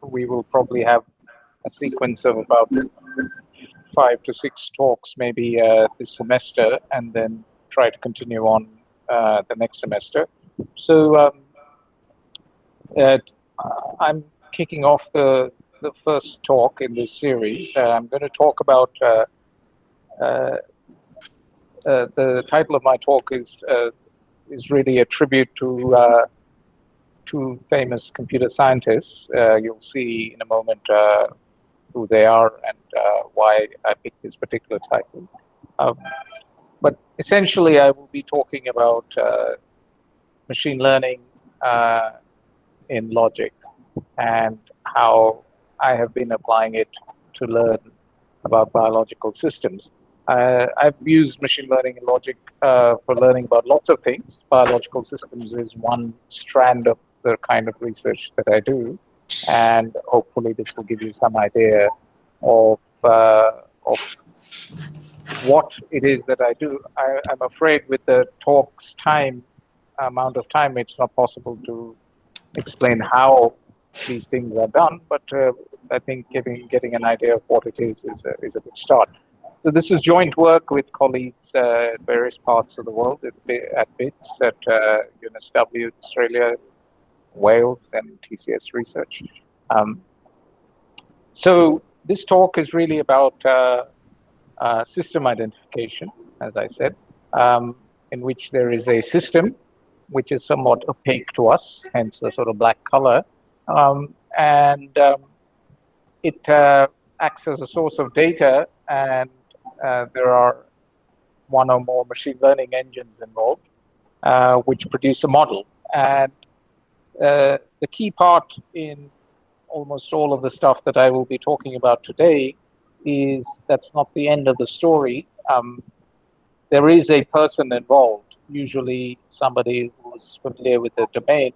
we will probably have a sequence of about 5 to 6 talks maybe this semester, and then try to continue on the next semester. So I'm kicking off the first talk in this series. I'm going to talk about the title of my talk is really a tribute to two famous computer scientists. You'll see in a moment who they are and why I picked this particular title. But essentially, I will be talking about machine learning in logic and how I have been applying it to learn about biological systems. I've used machine learning and logic for learning about lots of things. Biological systems is one strand of the kind of research that I do, and hopefully this will give you some idea of what it is that I do. I'm afraid with the talk's amount of time, it's not possible to explain how these things are done, but I think getting an idea of what it is a good start. So this is joint work with colleagues at various parts of the world at BITS, at UNSW, Australia, Wales, and TCS Research. So this talk is really about system identification, as I said, in which there is a system which is somewhat opaque to us, hence the sort of black color, and it acts as a source of data, and there are one or more machine learning engines involved, which produce a model. And the key part in almost all of the stuff that I will be talking about today is that's not the end of the story. There is a person involved, usually somebody who's familiar with the domain,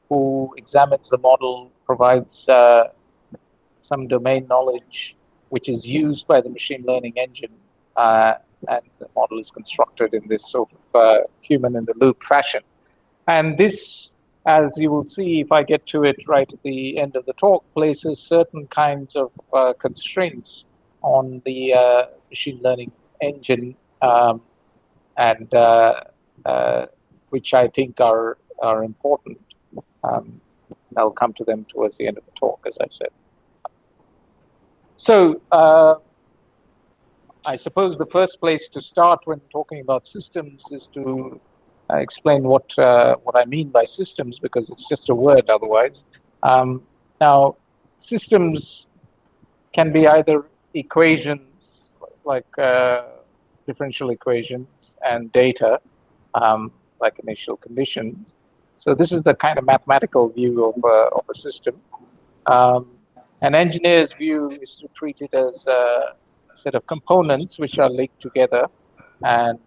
who examines the model, provides some domain knowledge, which is used by the machine learning engine, and the model is constructed in this sort of human-in-the-loop fashion. And this, as you will see if I get to it right at the end of the talk, places certain kinds of constraints on the machine learning engine, and which I think are important. I'll come to them towards the end of the talk, as I said. So I suppose the first place to start when talking about systems is to explain what I mean by systems, because it's just a word otherwise. Now, systems can be either equations, like differential equations, and data, like initial conditions. So this is the kind of mathematical view of a system. An engineer's view is to treat it as a set of components which are linked together, and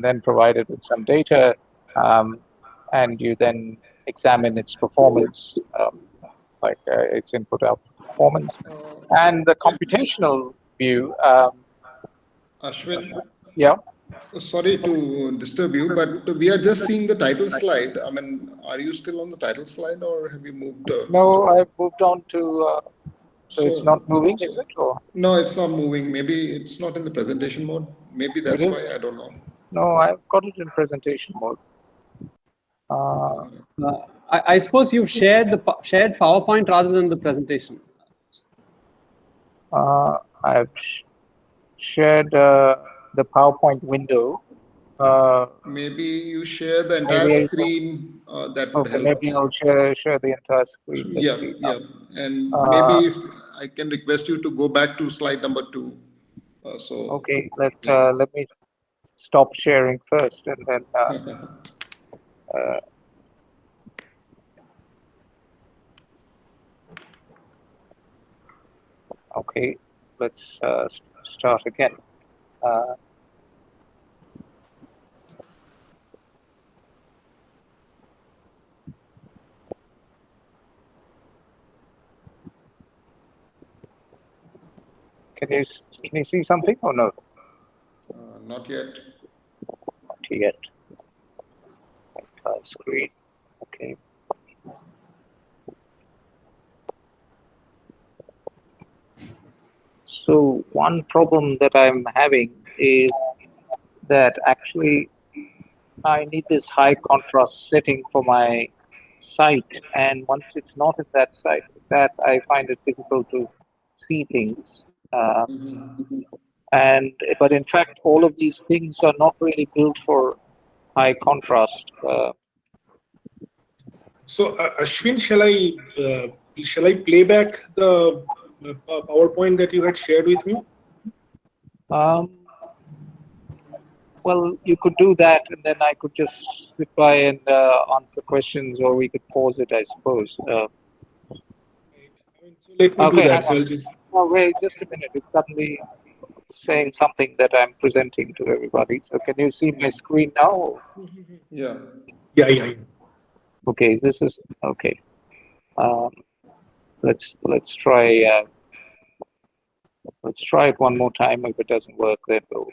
then provided with some data, and you then examine its performance, like its input-output performance. And the computational view, Ashwin, yeah. Sorry to disturb you, but we are just seeing the title slide. I mean, are you still on the title slide, or have you moved? No, I've moved on to. So it's not moving, is it? Or? No, it's not moving. Maybe it's not in the presentation mode. Maybe that's why. I don't know. No, I've got it in presentation mode. I suppose you've shared PowerPoint rather than the presentation. I've shared the PowerPoint window. Maybe you share the entire screen. That would help. Maybe I'll share the entire screen. Yeah. And maybe if I can request you to go back to slide number 2. Okay, let me stop sharing first, and then. Okay, let's start again. Can you see something or no? Not yet. Not yet. Entire screen. Okay. So one problem that I'm having is that actually I need this high contrast setting for my site, and once it's not in that site, that I find it difficult to see things. And but in fact, all of these things are not really built for high contrast. So, Ashwin, shall I play back the PowerPoint that you had shared with me? Well, you could do that, and then I could just reply and answer questions, or we could pause it, I suppose. Right. I mean, so let me do Okay, hang that. So on. I'll just. Oh, wait, just a minute. It's suddenly saying something that I'm presenting to everybody. So can you see my screen now? Yeah. Yeah. Okay, this is okay. Um, let's try it one more time. If it doesn't work, then we'll.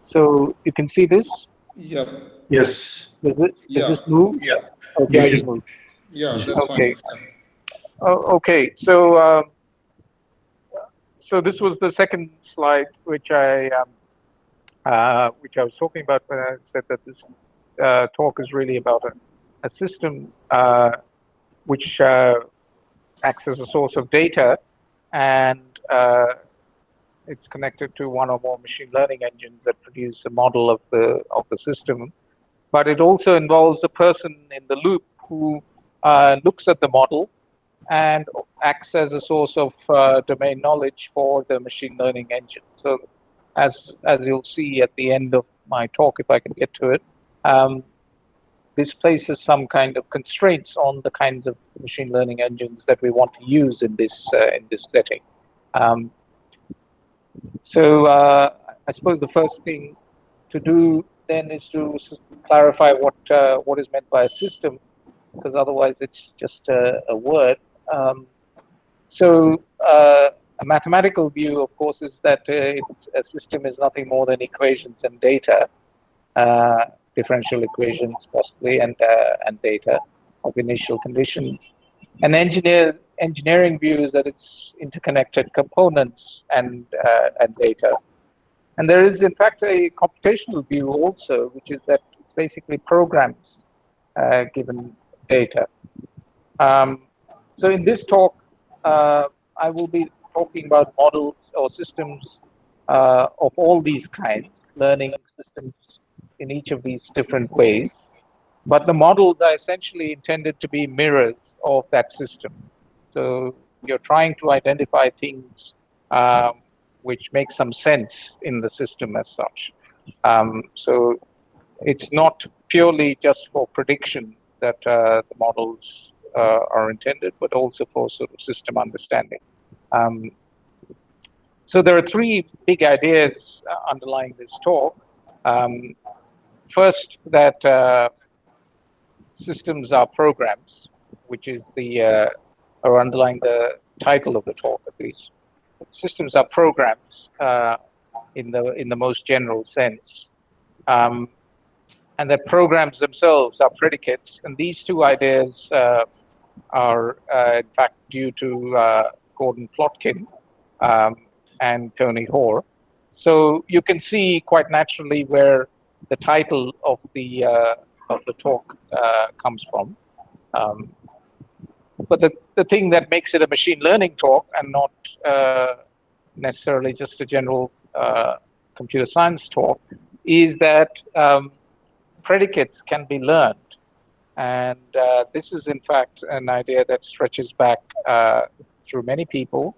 So you can see this. Yeah. Yes. Does Yeah. this move? Yeah. Okay, Yeah. it moves. Yeah. That's Okay. fine. Oh, okay. So this was the second slide, which I was talking about when I said that this talk is really about a system which acts as a source of data, and it's connected to one or more machine learning engines that produce a model of the system. But it also involves a person in the loop who looks at the model and acts as a source of domain knowledge for the machine learning engine. So as you'll see at the end of my talk, if I can get to it, this places some kind of constraints on the kinds of machine learning engines that we want to use in this setting. So I suppose the first thing to do then is to clarify what is meant by a system, because otherwise it's just a word. So a mathematical view, of course, is that a system is nothing more than equations and data, differential equations possibly, and data of initial conditions. An engineering view is that it's interconnected components and data. And there is, in fact, a computational view also, which is that it's basically programs given data. So in this talk, I will be talking about models or systems of all these kinds, learning systems in each of these different ways. But the models are essentially intended to be mirrors of that system. So you're trying to identify things which make some sense in the system as such. So it's not purely just for prediction that the models are intended, but also for sort of system understanding. So there are three big ideas underlying this talk. First, that systems are programs, which is or underlying the title of the talk at least. Systems are programs in the most general sense. And that programs themselves are predicates. And these two ideas are, in fact, due to Gordon Plotkin and Tony Hoare. So you can see quite naturally where the title of the talk comes from. But the thing that makes it a machine learning talk and not necessarily just a general computer science talk is that predicates can be learned. And this is, in fact, an idea that stretches back through many people,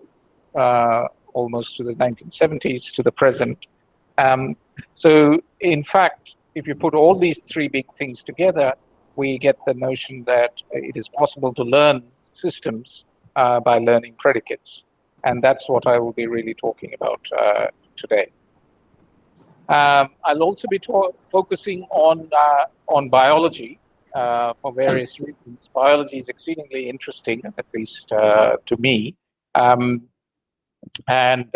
almost to the 1970s to the present. So, in fact, if you put all these three big things together, we get the notion that it is possible to learn systems by learning predicates. And that's what I will be really talking about today. I'll also be focusing on biology for various reasons. Biology is exceedingly interesting, at least to me. And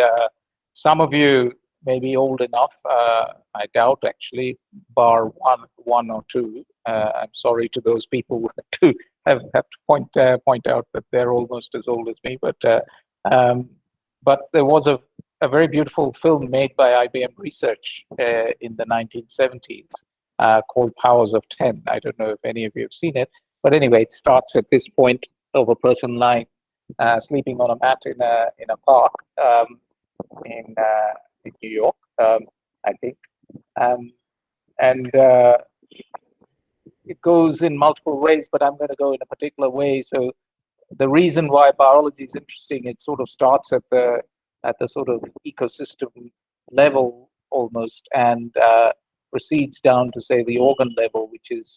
some of you may be old enough, I doubt actually, bar one or two. I'm sorry to those people who have to point out that they're almost as old as me. But there was a very beautiful film made by IBM Research in the 1970s called Powers of 10. I don't know if any of you have seen it, but anyway, it starts at this point of a person lying sleeping on a mat in a park in New York, I think, and it goes in multiple ways, but I'm going to go in a particular way. So the reason why biology is interesting, it sort of starts at the sort of ecosystem level almost, and proceeds down to, say, the organ level, which is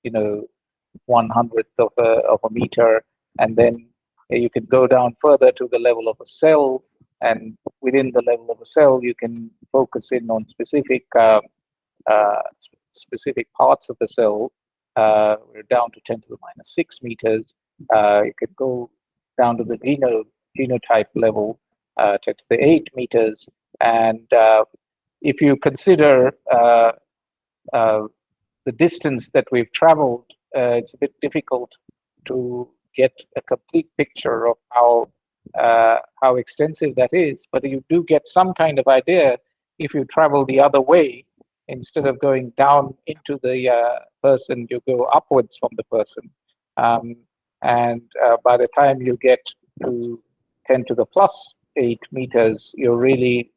1/100th of a meter, and then you can go down further to the level of a cell, and within the level of a cell, you can focus in on specific parts of the cell. We're down to 10⁻⁶ meters. You could go down to the genotype level, 10⁸ meters, and if you consider the distance that we've traveled, it's a bit difficult to get a complete picture of how extensive that is. But you do get some kind of idea if you travel the other way. Instead of going down into the person, you go upwards from the person. And by the time you get to 10⁻⁸ meters, you're really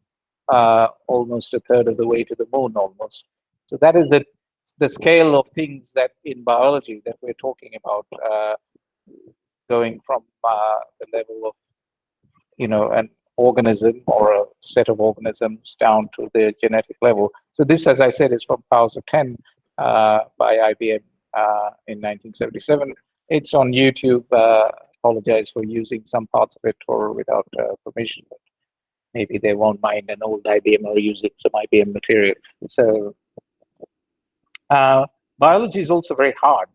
almost a third of the way to the moon almost. So that is the scale of things that in biology that we're talking about, going from the level of an organism or a set of organisms down to the genetic level. So this, as I said, is from Powers of 10 by IBM in 1977. It's on YouTube. Apologize for using some parts of it or without permission, but maybe they won't mind an old IBM or using some IBM material. So biology is also very hard.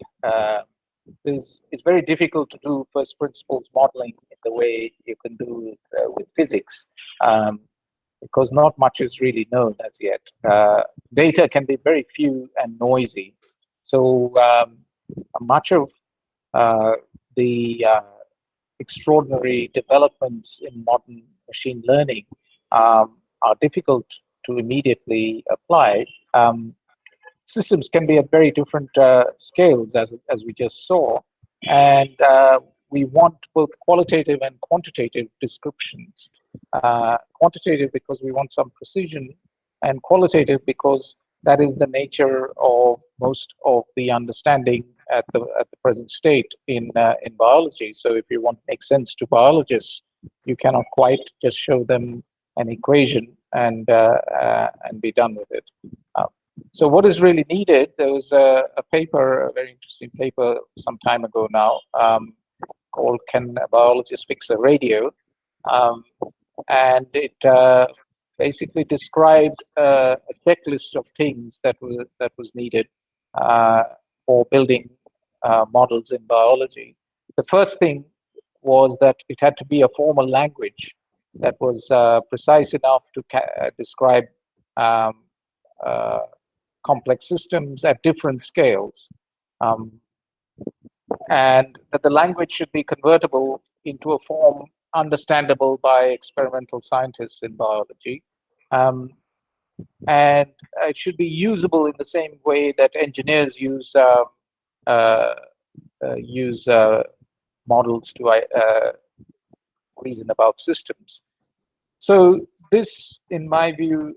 It's very difficult to do first principles modeling in the way you can do with physics, because not much is really known as yet. Data can be very few and noisy. So much of the extraordinary developments in modern machine learning are difficult to immediately apply. Systems can be at very different scales, as we just saw, and we want both qualitative and quantitative descriptions. Quantitative because we want some precision, and qualitative because that is the nature of most of the understanding at the present state in biology. So if you want to make sense to biologists, you cannot quite just show them an equation and be done with it. So what is really needed? There was a paper, a very interesting paper some time ago now, called "Can a Biologist Fix a Radio?" And it basically described a checklist of things that was needed for building models in biology. The first thing was that it had to be a formal language that was precise enough to describe complex systems at different scales, and that the language should be convertible into a form understandable by experimental scientists in biology, and it should be usable in the same way that engineers use models to reason about systems. So this, in my view,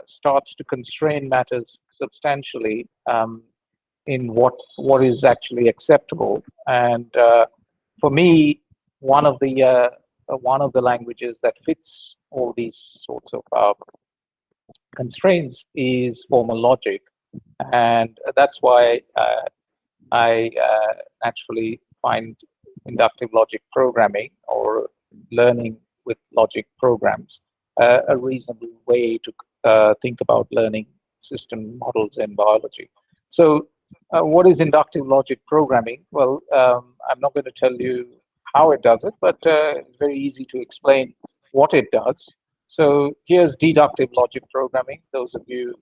starts to constrain matters substantially in what is actually acceptable. And for me, one of the languages that fits all these sorts of constraints is formal logic, and that's why I actually find inductive logic programming or learning with logic programs a reasonable way to think about learning system models in biology. So what is inductive logic programming? Well, I'm not going to tell you how it does it, but it's very easy to explain what it does. So here's deductive logic programming. Those of you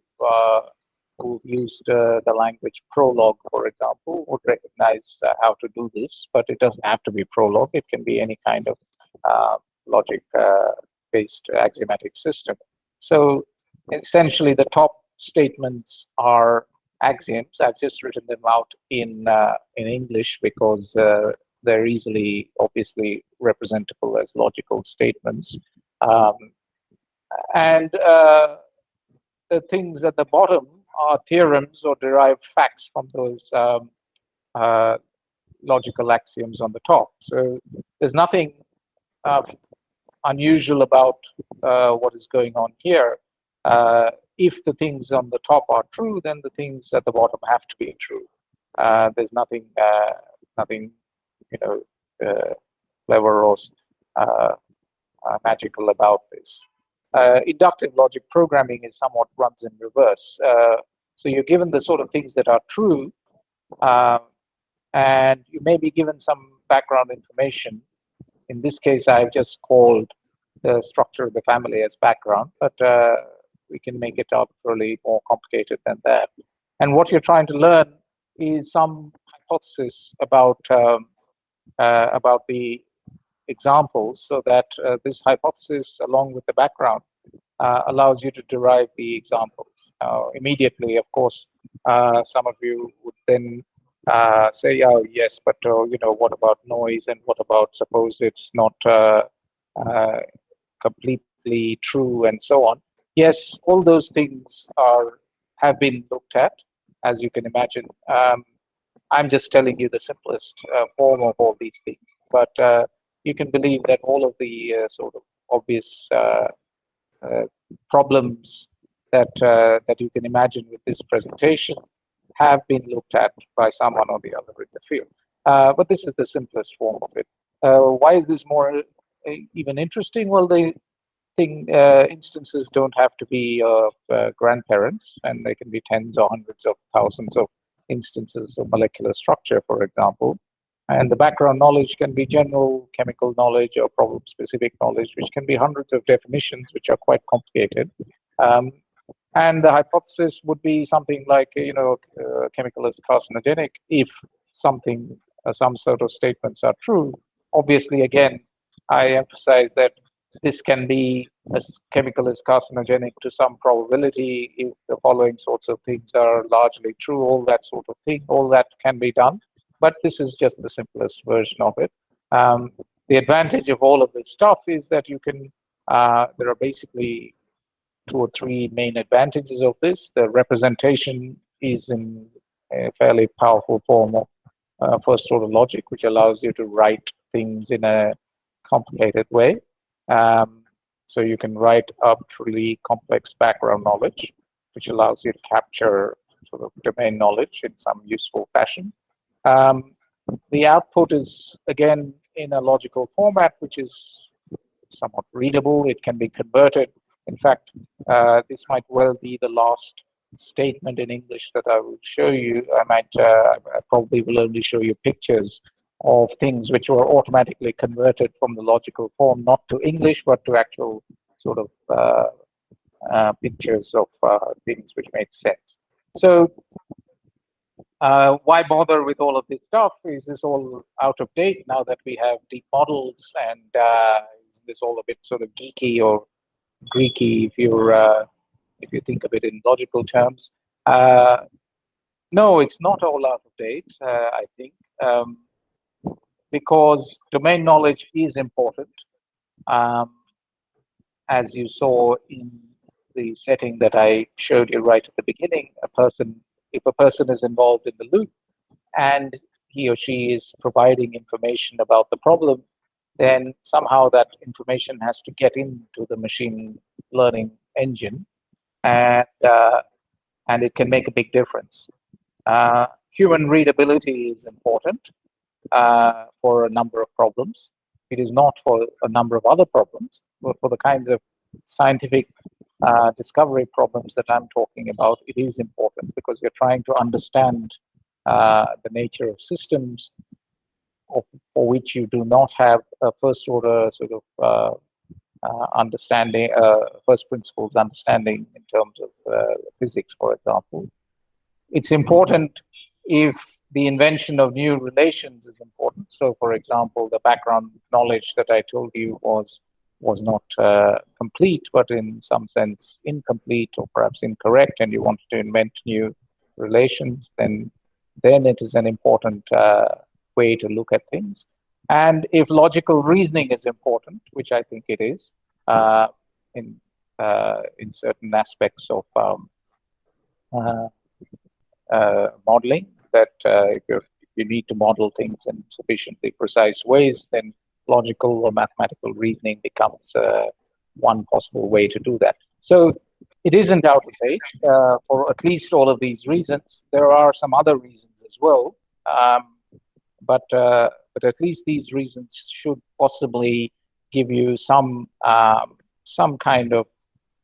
who've used the language Prolog, for example, would recognize how to do this, but it doesn't have to be Prolog. It can be any kind of logic-based axiomatic system. So essentially, the top statements are axioms. I've just written them out in English because they're easily, obviously, representable as logical statements. And the things at the bottom are theorems or derived facts from those logical axioms on the top. So there's nothing unusual about what is going on here. If the things on the top are true, then the things at the bottom have to be true. There's nothing, clever or magical about this. Inductive logic programming is somewhat runs in reverse. So you're given the sort of things that are true, and you may be given some background information. In this case, I've just called the structure of the family as background, but we can make it arbitrarily more complicated than that. And what you're trying to learn is some hypothesis about the examples, so that this hypothesis, along with the background, allows you to derive the examples. Immediately, of course, some of you would then say, "Oh, yes, but what about noise? And what about suppose it's not completely true, and so on?" Yes, all those things have been looked at, as you can imagine. I'm just telling you the simplest form of all these things, but you can believe that all of the sort of obvious problems that you can imagine with this presentation have been looked at by someone or the other in the field. But this is the simplest form of it. Why is this more even interesting? Well, the instances don't have to be of grandparents, and they can be tens or hundreds of thousands of instances of molecular structure, for example. And the background knowledge can be general chemical knowledge or problem-specific knowledge, which can be hundreds of definitions, which are quite complicated. And the hypothesis would be something like, chemical is carcinogenic if some sort of statements are true. Obviously, again, I emphasize that this can be a chemical is carcinogenic to some probability if the following sorts of things are largely true, all that sort of thing, all that can be done. But this is just the simplest version of it. The advantage of all of this stuff is that you can, there are basically 2 or 3 main advantages of this. The representation is in a fairly powerful form of first order logic, which allows you to write things in a complicated way. So you can write arbitrarily complex background knowledge, which allows you to capture sort of domain knowledge in some useful fashion. The output is, again, in a logical format, which is somewhat readable. It can be converted. In fact, this might well be the last statement in English that I will show you. I probably will only show you pictures of things which were automatically converted from the logical form, not to English, but to actual sort of pictures of things which made sense. So why bother with all of this stuff? Is this all out of date now that we have deep models, and is this all a bit sort of geeky or Greeky if you think of it in logical terms? No, it's not all out of date, I think, because domain knowledge is important. As you saw in the setting that I showed you right at the beginning, if a person is involved in the loop and he or she is providing information about the problem, then somehow that information has to get into the machine learning engine, and it can make a big difference. Human readability is important for a number of problems. It is not for a number of other problems, but for the kinds of scientific discovery problems that I'm talking about, it is important because you're trying to understand the nature of systems for which you do not have a first order sort of understanding, first principles understanding in terms of physics, for example. it's important if the invention of new relations is important. So, for example, the background knowledge that I told you was not complete, but in some sense incomplete or perhaps incorrect, and you wanted to invent new relations, then it is an important way to look at things. And if logical reasoning is important, which I think it is, in certain aspects of modeling, that if you need to model things in sufficiently precise ways, then logical or mathematical reasoning becomes one possible way to do that. So it isn't out of date for at least all of these reasons. There are some other reasons as well, but at least these reasons should possibly give you some kind of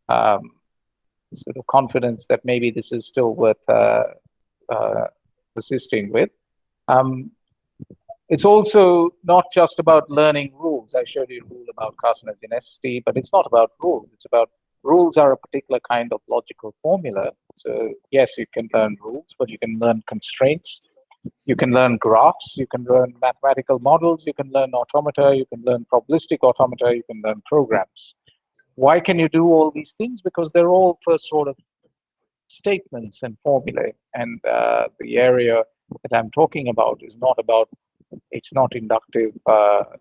sort of confidence that maybe this is still worth persisting with. It's also not just about learning rules. I showed you a rule about carcinogenicity, but it's not about rules. It's about rules are a particular kind of logical formula. So yes, you can learn rules, but you can learn constraints. You can learn graphs. You can learn mathematical models. You can learn automata. You can learn probabilistic automata. You can learn programs. Why can you do all these things? Because they're all first sort of statements and formulae, and the area that I'm talking about is not about, it's not inductive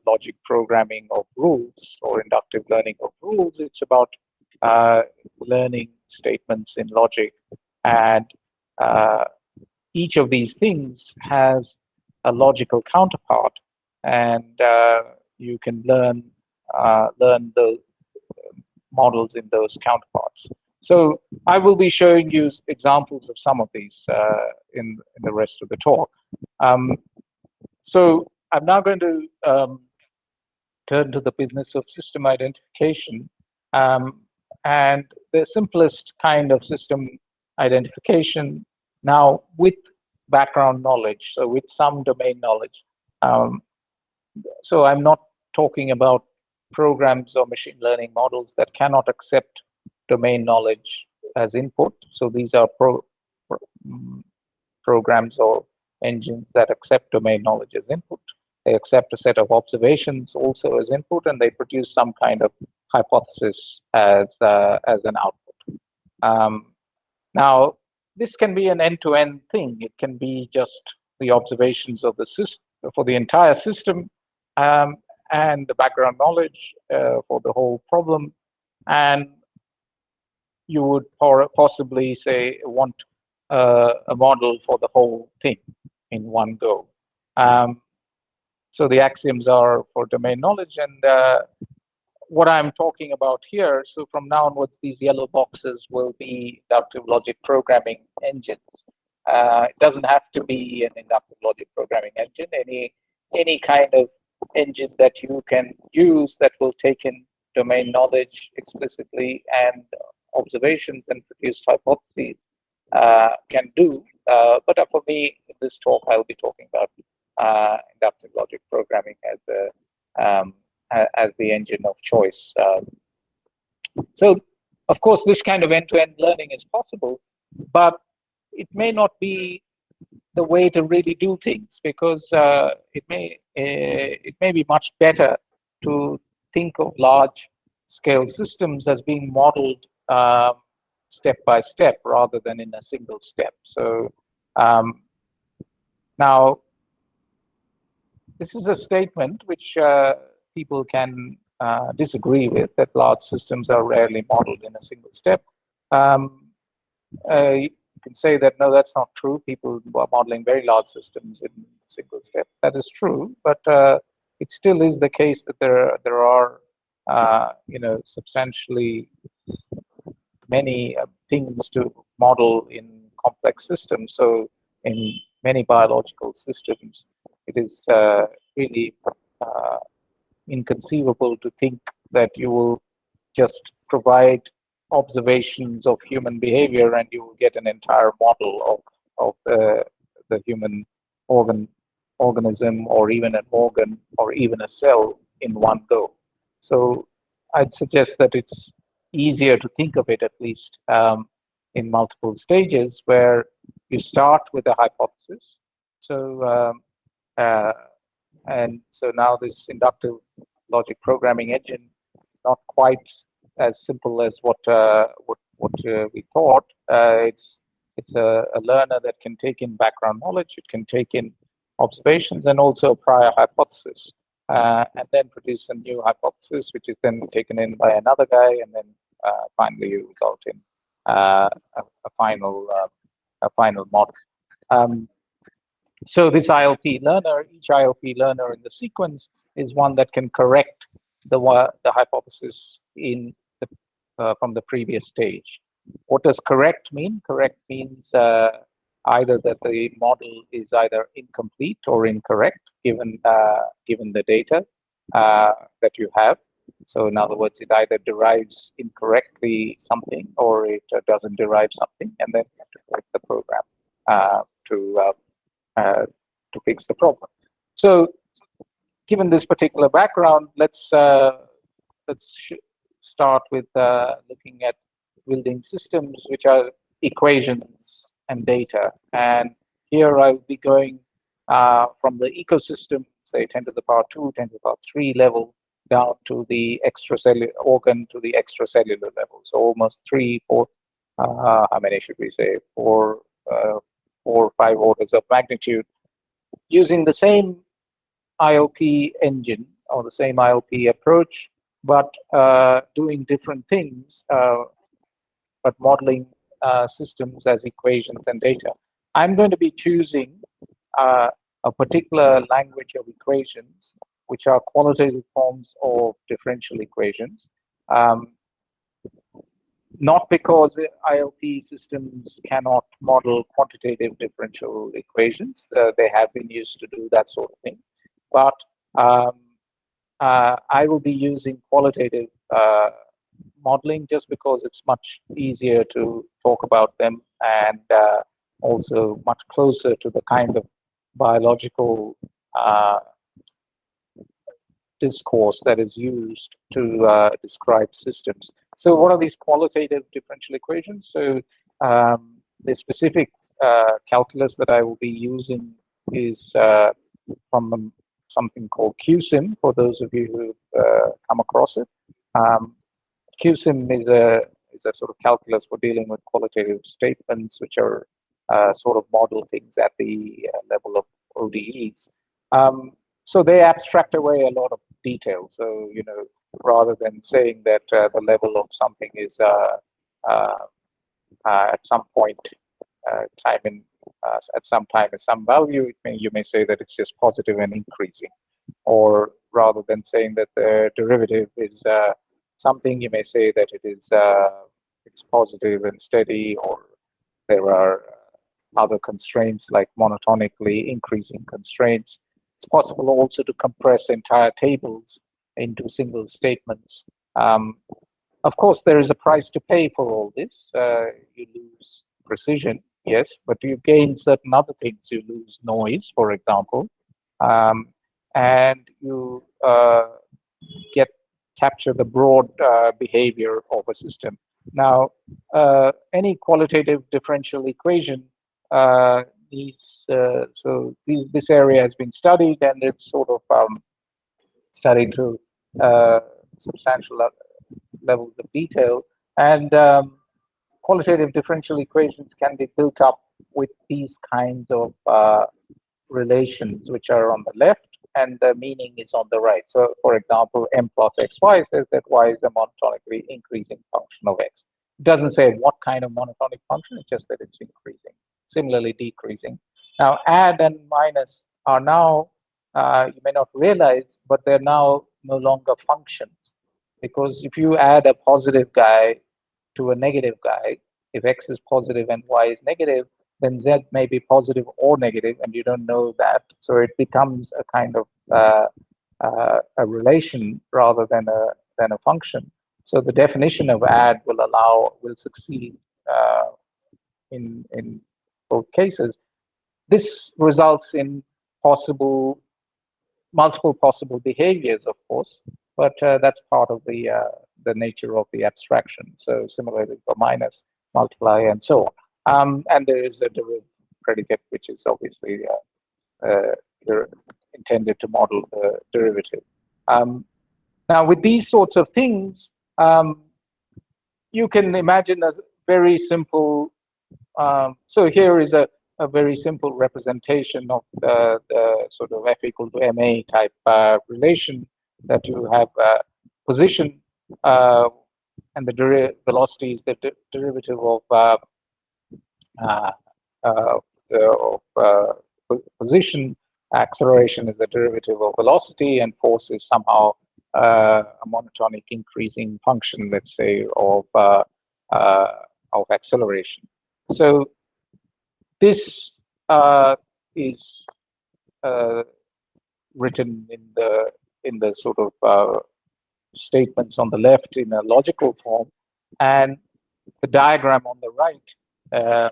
logic programming of rules or inductive learning of rules. It's about learning statements in logic, and each of these things has a logical counterpart, and you can learn the models in those counterparts. So I will be showing you examples of some of these in the rest of the talk. So I'm now going to turn to the business of system identification. And the simplest kind of system identification now with background knowledge, so with some domain knowledge. So I'm not talking about programs or machine learning models that cannot accept domain knowledge as input. So these are programs or engines that accept domain knowledge as input. They accept a set of observations also as input, and they produce some kind of hypothesis as an output. Now, this can be an end-to-end thing. It can be just the observations of the system for the entire system, and the background knowledge for the whole problem. And you would possibly say want a model for the whole thing in one go. So the axioms are for domain knowledge, and what I'm talking about here, so from now onwards, these yellow boxes will be inductive logic programming engines. It doesn't have to be an inductive logic programming engine. Any kind of engine that you can use that will take in domain knowledge explicitly and observations and produce hypotheses can do. But for me, in this talk, I'll be talking about inductive logic programming as the engine of choice. So, of course, this kind of end-to-end learning is possible, but it may not be the way to really do things, because it may be much better to think of large-scale systems as being modeled step by step rather than in a single step. So now, this is a statement which people can disagree with, that large systems are rarely modeled in a single step. You can say that, no, that's not true. People are modeling very large systems in a single step. That is true, but it still is the case that there are substantially many things to model in complex systems. So in many biological systems, it is really inconceivable to think that you will just provide observations of human behavior and you will get an entire model of the human organism, or even an organ, or even a cell in one go. So I'd suggest that it's easier to think of it, at least in multiple stages, where you start with a hypothesis. So and so now this inductive logic programming engine is not quite as simple as what we thought. It's a learner that can take in background knowledge, it can take in observations and also a prior hypothesis, and then produce a new hypothesis, which is then taken in by another guy, and then finally result in a final model. So this ILP learner, each ILP learner in the sequence is one that can correct the hypothesis in from the previous stage. What does correct mean? Correct means either that the model is either incomplete or incorrect given the data that you have. So in other words, it either derives incorrectly something or it doesn't derive something, and then you have to correct the program to fix the problem. So given this particular background, let's start with looking at building systems which are equations and data. And here I'll be going from the ecosystem, say 10 to the power 2, 10 to the power 3 level, down to the extracellular organ to the extracellular level. So almost 3, 4, how many should we say? 4 or 5 orders of magnitude, using the same ILP engine or the same ILP approach, but doing different things, but modeling systems as equations and data. I'm going to be choosing a particular language of equations, which are qualitative forms of differential equations. Not because ILP systems cannot model quantitative differential equations. They have been used to do that sort of thing. But I will be using qualitative modeling just because it's much easier to talk about them and also much closer to the kind of biological discourse that is used to describe systems. So what are these qualitative differential equations? So the specific calculus that I will be using is from something called QSIM, for those of you who've come across it. QSIM is a sort of calculus for dealing with qualitative statements, which are sort of model things at the level of ODEs. So they abstract away a lot of detail. So, you know, rather than saying that the level of something is at some point at some time at some value, you may say that it's just positive and increasing. Or rather than saying that the derivative is something, you may say that it is it's positive and steady, or there are other constraints like monotonically increasing constraints. It's possible also to compress entire tables into single statements. Of course, there is a price to pay for all this. You lose precision, yes, but you gain certain other things. You lose noise, for example, and you capture the broad behavior of a system. Now, any qualitative differential equation needs, so this area has been studied, and it's sort of studied to substantial levels of detail. And qualitative differential equations can be built up with these kinds of relations, which are on the left, and the meaning is on the right. So, for example, m plus xy says that y is a monotonically increasing function of x. It doesn't say what kind of monotonic function, it's just that it's increasing. Similarly, decreasing. Now, add and minus are now, you may not realize, but they're now no longer functions. Because if you add a positive guy to a negative guy, if x is positive and y is negative, then z may be positive or negative, and you don't know that. So it becomes a kind of a relation rather than a function. So the definition of add will succeed in both cases. This results in multiple possible behaviors, of course, but that's part of the nature of the abstraction. So similarly for minus, multiply, and so on. And there is a predicate, which is obviously intended to model the derivative. Now, with these sorts of things, you can imagine a very simple. So here is a very simple representation of the sort of F equal to ma type relation, that you have position and the velocity is the derivative of position. Acceleration is the derivative of velocity, and force is somehow a monotonic increasing function, let's say, of acceleration. So this is written in the sort of statements on the left in a logical form, and the diagram on the right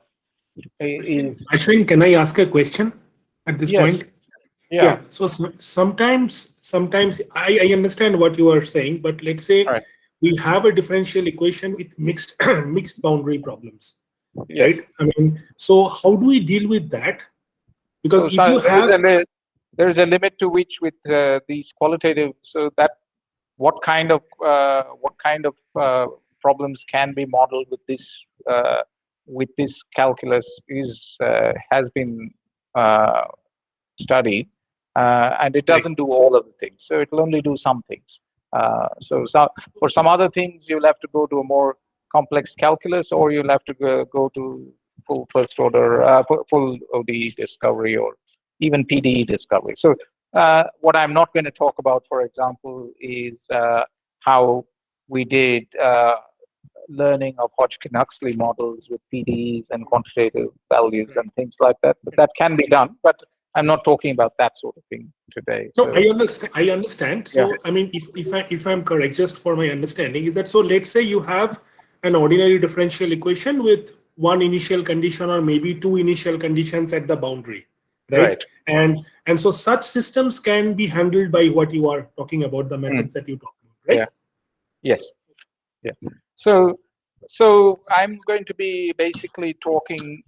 is. Ashwin, can I ask a question at this Yes. point? Yeah. So sometimes I understand what you are saying, but let's say we have a differential equation with mixed boundary problems, right? I mean, so how do we deal with that? Because if you have, there is a limit to which with these qualitative, so that what kind of problems can be modeled with this calculus has been studied, and it doesn't do all of the things. So it will only do some things. So for some other things, you'll have to go to a more complex calculus, or you'll have to go to full first order, full ODE discovery, or even PDE discovery. So what I'm not going to talk about, for example, is how we did learning of Hodgkin-Huxley models with PDEs and quantitative values and things like that. But that can be done, but I'm not talking about that sort of thing today. No, so, I understand. So, I mean, if I'm correct, just for my understanding, is that, so let's say you have an ordinary differential equation with one initial condition or maybe two initial conditions at the boundary, right? And so such systems can be handled by what you are talking about, the methods that you talk about, right? Yes. So I'm going to be basically talking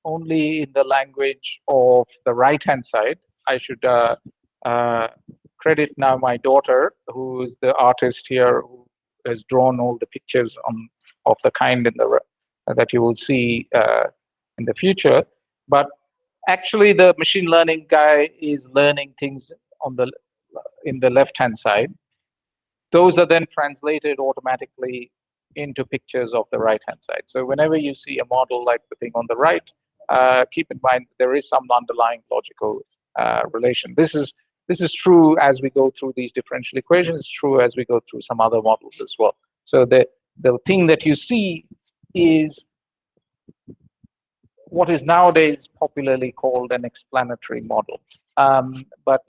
only in the language of the right-hand side. I should credit now my daughter, who is the artist here, who has drawn all the pictures of the kind that you will see in the future. But actually, the machine learning guy is learning things in the left-hand side. Those are then translated automatically into pictures of the right-hand side. So whenever you see a model like the thing on the right, keep in mind there is some underlying logical relation. This is true as we go through these differential equations. It's true as we go through some other models as well. So the thing that you see is what is nowadays popularly called an explanatory model, but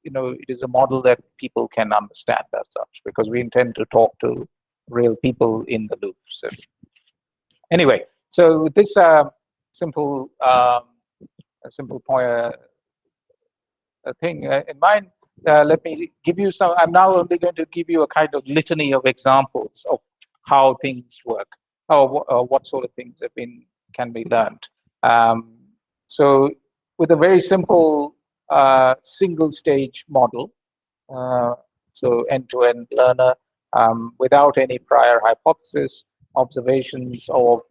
it is a model that people can understand as such, because we intend to talk to real people in the loop. So anyway, so with this simple point thing in mind, let me give you some. I'm now only going to give you a kind of litany of examples of how things work, or what sort of things can be learned. So with a very simple single stage model, so end-to-end learner, without any prior hypothesis, observations of,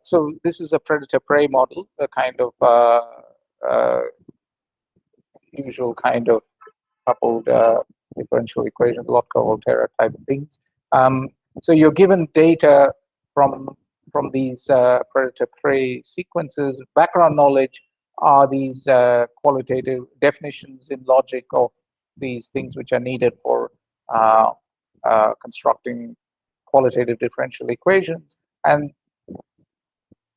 so this is a predator-prey model, a kind of usual kind of coupled differential equation, Lotka-Volterra type of things. So you're given data from these predator-prey sequences. Background knowledge are these qualitative definitions in logic of these things which are needed for constructing qualitative differential equations. And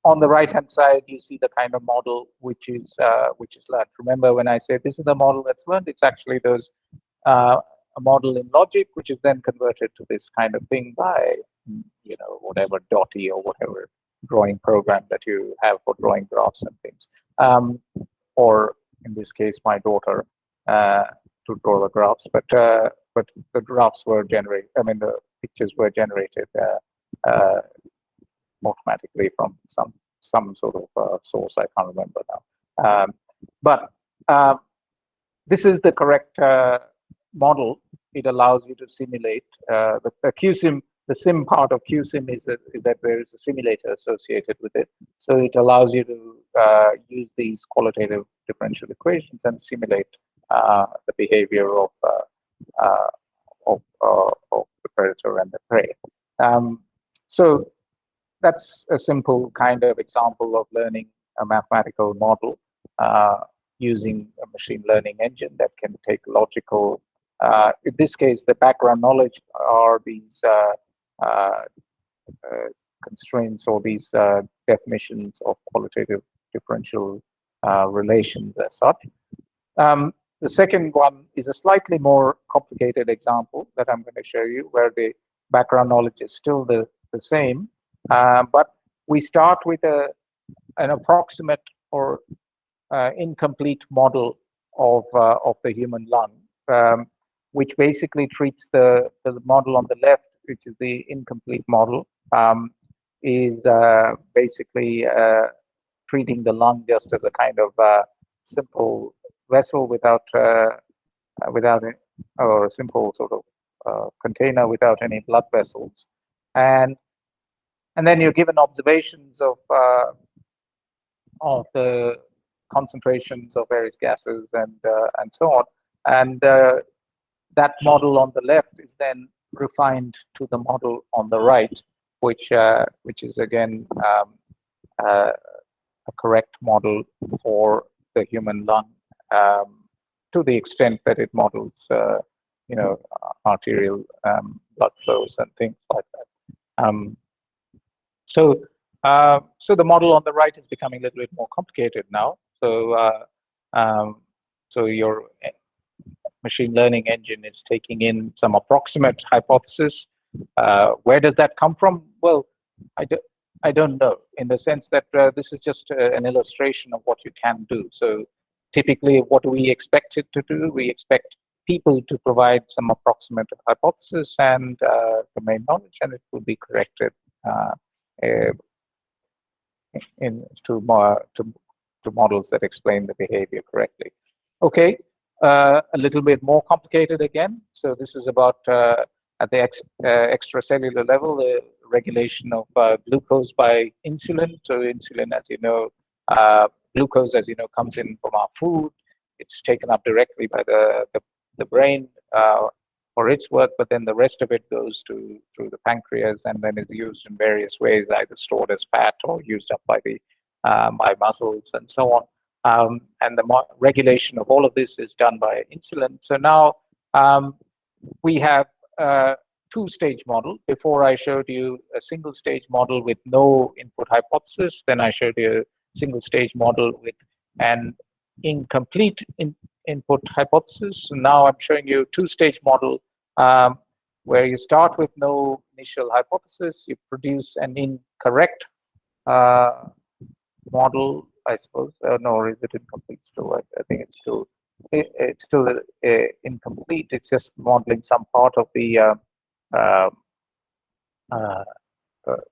on the right-hand side, you see the kind of model which is learned. Remember, when I say this is the model that's learned, it's actually a model in logic, which is then converted to this kind of thing by whatever Dotty or whatever drawing program that you have for drawing graphs and things, or in this case, my daughter to draw the graphs. But the graphs were generated. I mean, the pictures were generated automatically from some sort of source. I can't remember now. But this is the correct model. It allows you to simulate the QSIM. The sim part of QSIM is that there is a simulator associated with it. So it allows you to use these qualitative differential equations and simulate the behavior of the predator and the prey. So that's a simple kind of example of learning a mathematical model using a machine learning engine that can take logical. In this case, the background knowledge are these constraints or these definitions of qualitative differential relations as such. The second one is a slightly more complicated example that I'm going to show you, where the background knowledge is still the same, but we start with an approximate or incomplete model of the human lung, which basically treats the model on the left, which is the incomplete model, is basically treating the lung just as a kind of simple vessel without or a simple sort of container without any blood vessels, and then you're given observations of the concentrations of various gases and so on, and that model on the left is then refined to the model on the right, which is again a correct model for the human lung, to the extent that it models, arterial blood flows and things like that. So the model on the right is becoming a little bit more complicated now. So your machine learning engine is taking in some approximate hypothesis. Where does that come from? Well, I don't know, in the sense that this is just an illustration of what you can do. So typically, what do we expect it to do? We expect people to provide some approximate hypothesis and domain knowledge, and it will be corrected to models that explain the behavior correctly. Okay, a little bit more complicated again. So this is about at the extracellular level, the regulation of glucose by insulin. So insulin, as you know, glucose, as you know, comes in from our food. It's taken up directly by the brain for its work, but then the rest of it goes through the pancreas and then is used in various ways, either stored as fat or used up by the by muscles and so on. And the regulation of all of this is done by insulin. So now we have two-stage model. Before I showed you a single-stage model with no input hypothesis. Then I showed you a single-stage model with an incomplete input hypothesis. And now I'm showing you a two-stage model where you start with no initial hypothesis, you produce an incorrect model, I suppose. No, or is it incomplete still? I think it's still incomplete. It's just modeling some part of the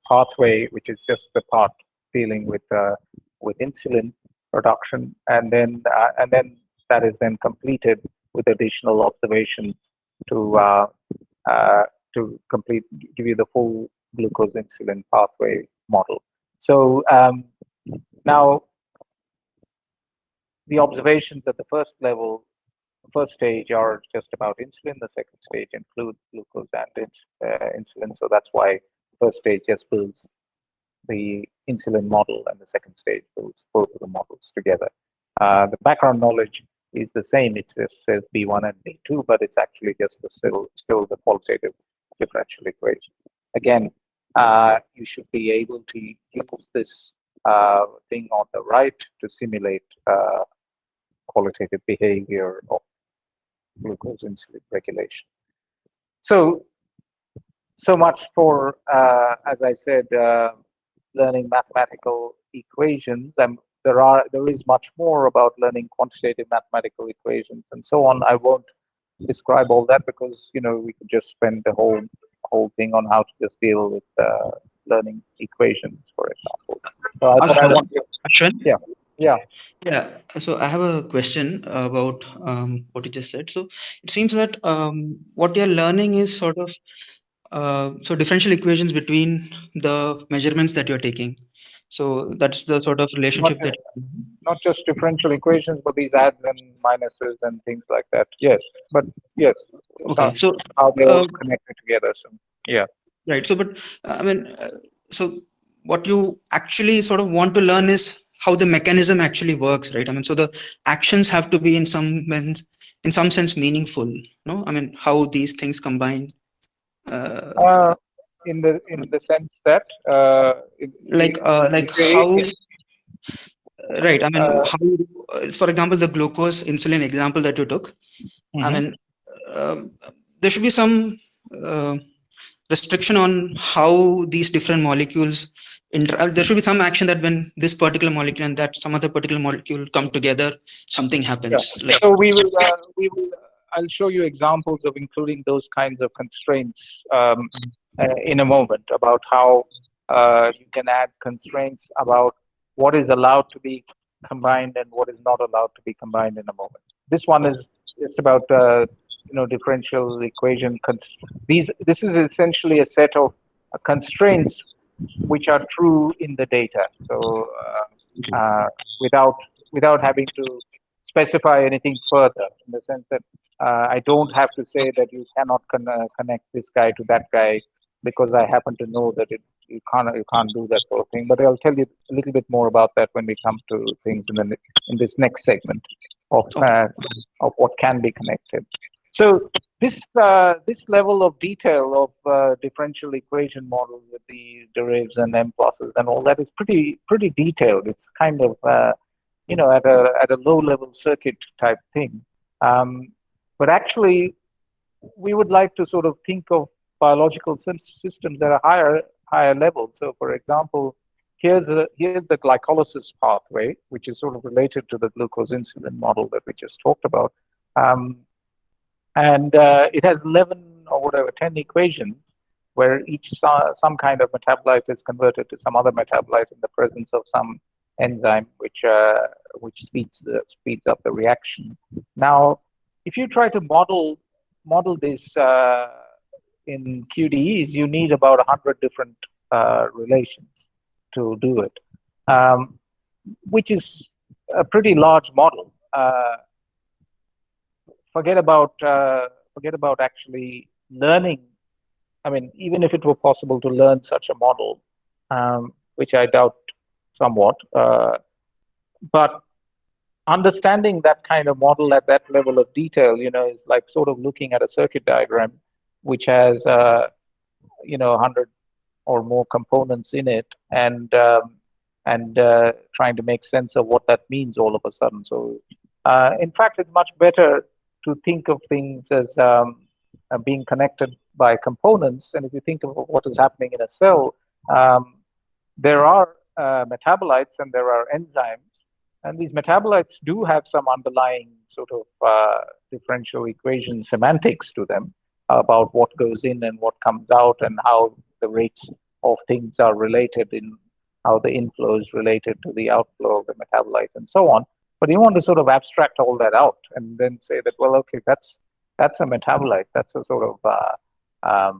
pathway, which is just the part dealing with insulin production, and then that is then completed with additional observations to give you the full glucose insulin pathway model. So now the observations at the first level, first stage, are just about insulin. The second stage includes glucose and insulin. So that's why the first stage just builds the insulin model, and the second stage builds both of the models together. The background knowledge is the same. It just says B1 and B2, but it's actually just still the qualitative differential equation. Again, you should be able to use this thing on the right to simulate qualitative behavior of glucose insulin regulation. So much for, as I said, learning mathematical equations. And there is much more about learning quantitative mathematical equations and so on. I won't describe all that because we could just spend the whole thing on how to just deal with learning equations, for example. So I thought I want to, Ashwin? yeah. Yeah. So I have a question about what you just said. So it seems that what you're learning is sort of so differential equations between the measurements that you're taking. So that's the sort of relationship that. Not just differential equations, but these adds and minuses and things like that. Yes, but yes, Okay. So how they all connected together. So yeah. right. So, but I mean, so what you actually sort of want to learn is how the mechanism actually works, right? I mean, so the actions have to be in some sense meaningful. No, I mean, how these things combine. In the sense that like how. Right. I mean, how, for example, the glucose insulin example that you took. I mean, there should be some restriction on how these different molecules there should be some action that when this particular molecule and that some other particular molecule come together, something happens. Yeah. So we will I'll show you examples of including those kinds of constraints in a moment, about how you can add constraints about what is allowed to be combined and what is not allowed to be combined in a moment. This one is just about differential equation. This is essentially a set of constraints which are true in the data. So without having to specify anything further, in the sense that I don't have to say that you cannot connect this guy to that guy because I happen to know that you can't do that sort of thing. But I'll tell you a little bit more about that when we come to things in this next segment of what can be connected. So this level of detail of differential equation models with the derivatives and m pluses and all that is pretty detailed. It's kind of at a low level circuit type thing. But actually, we would like to sort of think of biological systems at a higher level. So, for example, here's the glycolysis pathway, which is sort of related to the glucose insulin model that we just talked about. And it has 11 or whatever, 10 equations where each some kind of metabolite is converted to some other metabolite in the presence of some enzyme, which speeds up the reaction. Now, if you try to model this in QDEs, you need about 100 different relations to do it, which is a pretty large model. Forget about actually learning. I mean, even if it were possible to learn such a model, which I doubt somewhat, but understanding that kind of model at that level of detail, is like sort of looking at a circuit diagram which has 100 or more components in it, and trying to make sense of what that means all of a sudden. So, in fact, it's much better to think of things as being connected by components. And if you think of what is happening in a cell, there are metabolites and there are enzymes, and these metabolites do have some underlying sort of differential equation semantics to them about what goes in and what comes out, and how the rates of things are related, in how the inflow is related to the outflow of the metabolite and so on. But you want to sort of abstract all that out and then say that, well, okay, that's a metabolite. That's a sort of a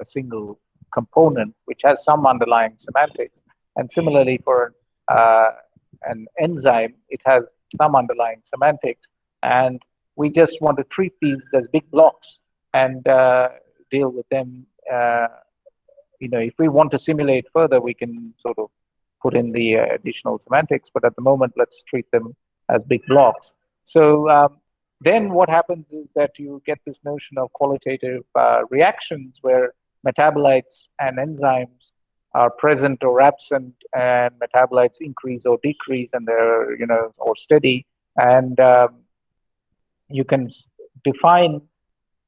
single component which has some underlying semantics. And similarly for an enzyme, it has some underlying semantics. And we just want to treat these as big blocks and deal with them. If we want to simulate further, we can sort of put in the additional semantics, but at the moment, let's treat them as big blocks. So then what happens is that you get this notion of qualitative reactions where metabolites and enzymes are present or absent, and metabolites increase or decrease, and they're, or steady. And you can define,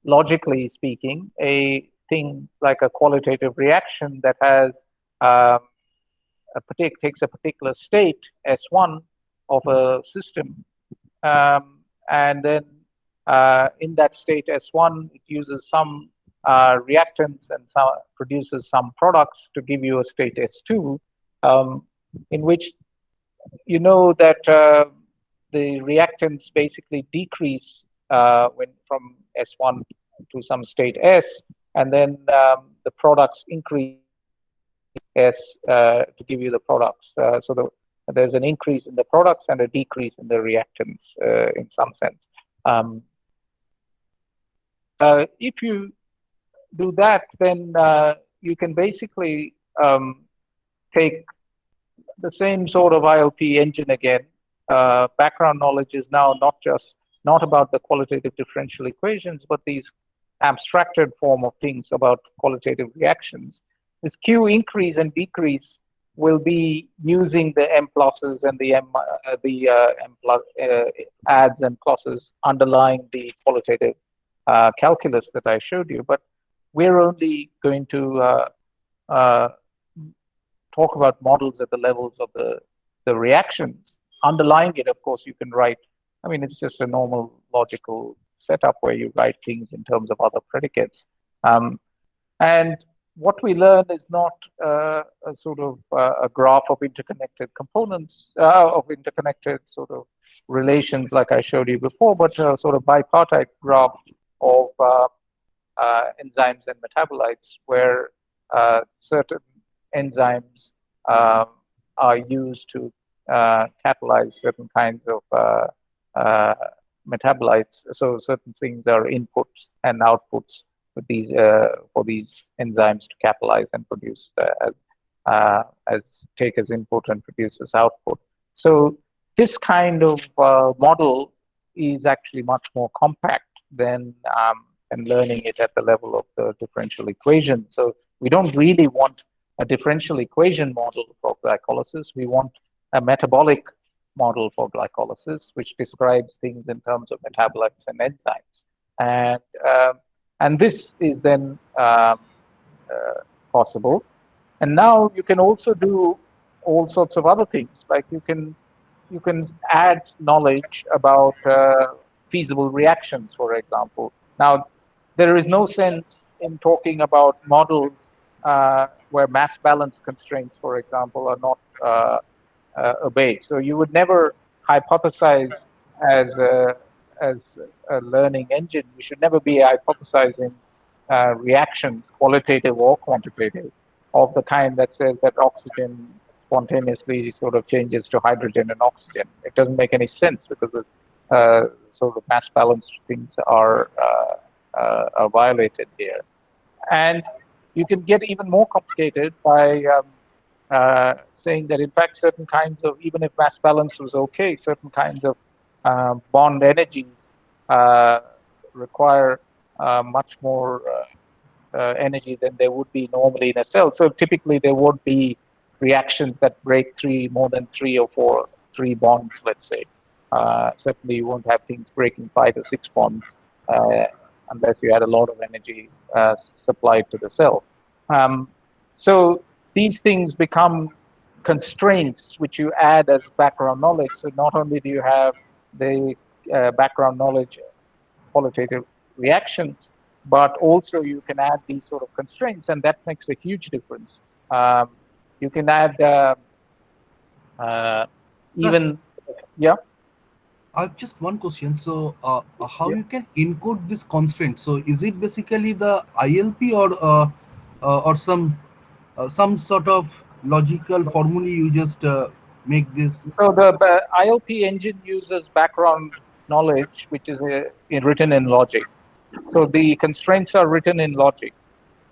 logically speaking, a thing like a qualitative reaction that has takes a particular state, S1, of a system, and then in that state S1, it uses some reactants and produces some products to give you a state S2, in which you know that the reactants basically decrease when from S1 to some state S, and then the products increase S to give you the products. There's an increase in the products and a decrease in the reactants in some sense. If you do that, then you can basically take the same sort of ILP engine again. Background knowledge is now not about the qualitative differential equations, but these abstracted form of things about qualitative reactions. This Q increase and decrease will be using the M pluses and the adds and pluses underlying the qualitative calculus that I showed you. But we're only going to talk about models at the levels of the reactions. Underlying it, of course, you can write, I mean, it's just a normal logical setup where you write things in terms of other predicates. And what we learn is not a sort of a graph of interconnected components, of interconnected sort of relations like I showed you before, but a sort of bipartite graph of enzymes and metabolites where certain enzymes are used to catalyze certain kinds of metabolites. So certain things are inputs and outputs with these for these enzymes to catalyze and produce as take as input and produce as output. So this kind of model is actually much more compact than learning it at the level of the differential equation. So we don't really want a differential equation model for glycolysis. We want a metabolic model for glycolysis, which describes things in terms of metabolites and enzymes. And this is then possible. And now you can also do all sorts of other things. Like you can add knowledge about feasible reactions, for example. Now, there is no sense in talking about models where mass balance constraints, for example, are not obeyed. So you would never hypothesize as a learning engine. You should never be hypothesizing reactions, qualitative or quantitative, of the kind that says that oxygen spontaneously sort of changes to hydrogen and oxygen. It doesn't make any sense because sort of mass balance things are violated here. And you can get even more complicated by saying that in fact certain kinds of, even if mass balance was okay, certain kinds of bond energies require much more energy than there would be normally in a cell. So typically there would be reactions that break more than three bonds, let's say. Certainly you won't have things breaking 5 or 6 bonds unless you had a lot of energy supplied to the cell. So these things become constraints which you add as background knowledge. So not only do you have the background knowledge qualitative reactions, but also you can add these sort of constraints, and that makes a huge difference. You can add even, yeah. I have just one question. So, how you can encode this constraint? So, is it basically the ILP or some sort of logical formula you just make this? So the ILP engine uses background knowledge, which is written in logic. So the constraints are written in logic.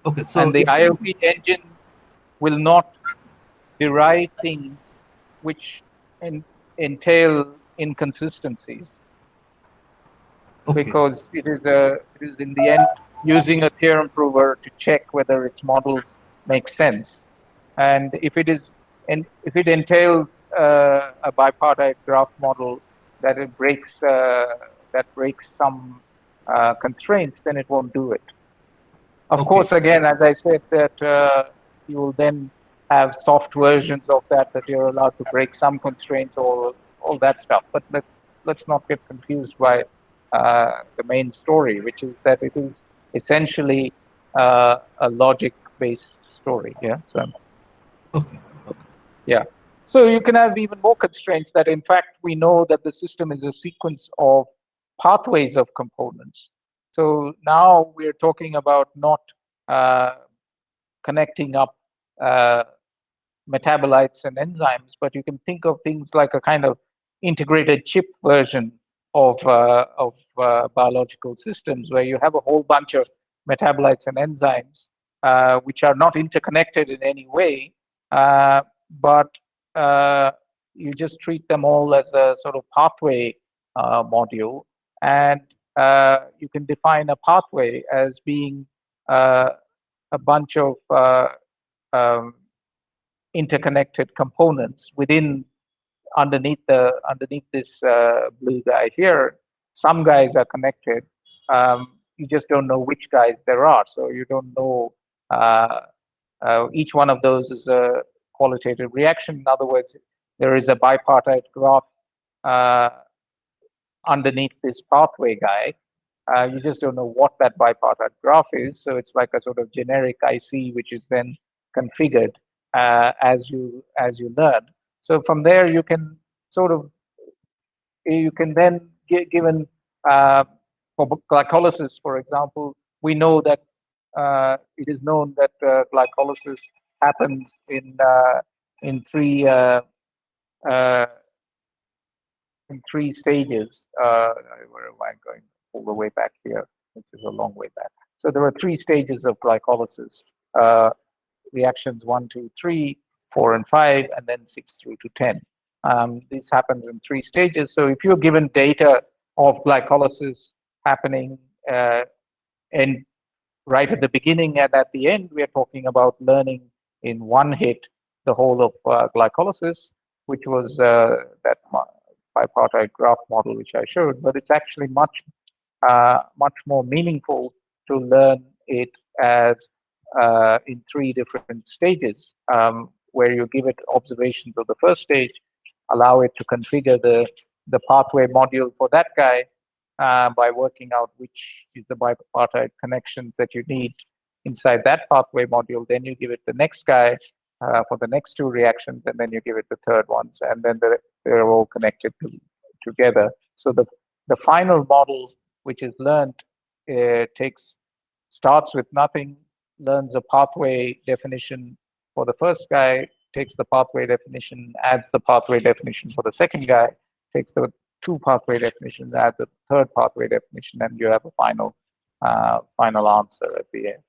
Okay. So and the ILP engine will not derive things which entail inconsistencies. Okay. Because it is in the end using a theorem prover to check whether its models make sense. And if it entails a bipartite graph model that breaks some constraints, then it won't do it. Of course, again, as I said, that you will then have soft versions of that you're allowed to break some constraints or all that stuff. But let's not get confused by the main story, which is that it is essentially a logic-based story. Yeah. So Okay. yeah. So you can have even more constraints that, in fact, we know that the system is a sequence of pathways of components. So now we're talking about not connecting up metabolites and enzymes, but you can think of things like a kind of integrated chip version of biological systems, where you have a whole bunch of metabolites and enzymes which are not interconnected in any way, but you just treat them all as a sort of pathway module, and you can define a pathway as being a bunch of um, interconnected components within underneath this blue guy here. Some guys are connected. You just don't know which guys there are, so you don't know. Each one of those is a qualitative reaction. In other words, there is a bipartite graph underneath this pathway guy. You just don't know what that bipartite graph is. So it's like a sort of generic IC, which is then configured as you learn. So from there, you can then given for glycolysis, for example, we know that it is known that glycolysis happens in three uh, in three stages. Where am I going? All the way back here, which is a long way back. So there are three stages of glycolysis: reactions 1, 2, 3, 4, and 5, and then 6 through to 10. This happens in three stages. So if you're given data of glycolysis happening in right at the beginning and at the end, we are talking about learning in one hit the whole of glycolysis, which was that bipartite graph model which I showed. But it's actually much more meaningful to learn it as in three different stages, where you give it observations of the first stage, allow it to configure the pathway module for that guy by working out which is the bipartite connections that you need inside that pathway module. Then you give it the next guy for the next two reactions, and then you give it the third ones, and then they're all connected together. So the final model, which is learned, starts with nothing, learns a pathway definition for the first guy, takes the pathway definition, adds the pathway definition for the second guy, takes the two pathway definitions, adds the third pathway definition, and you have a final answer at the end.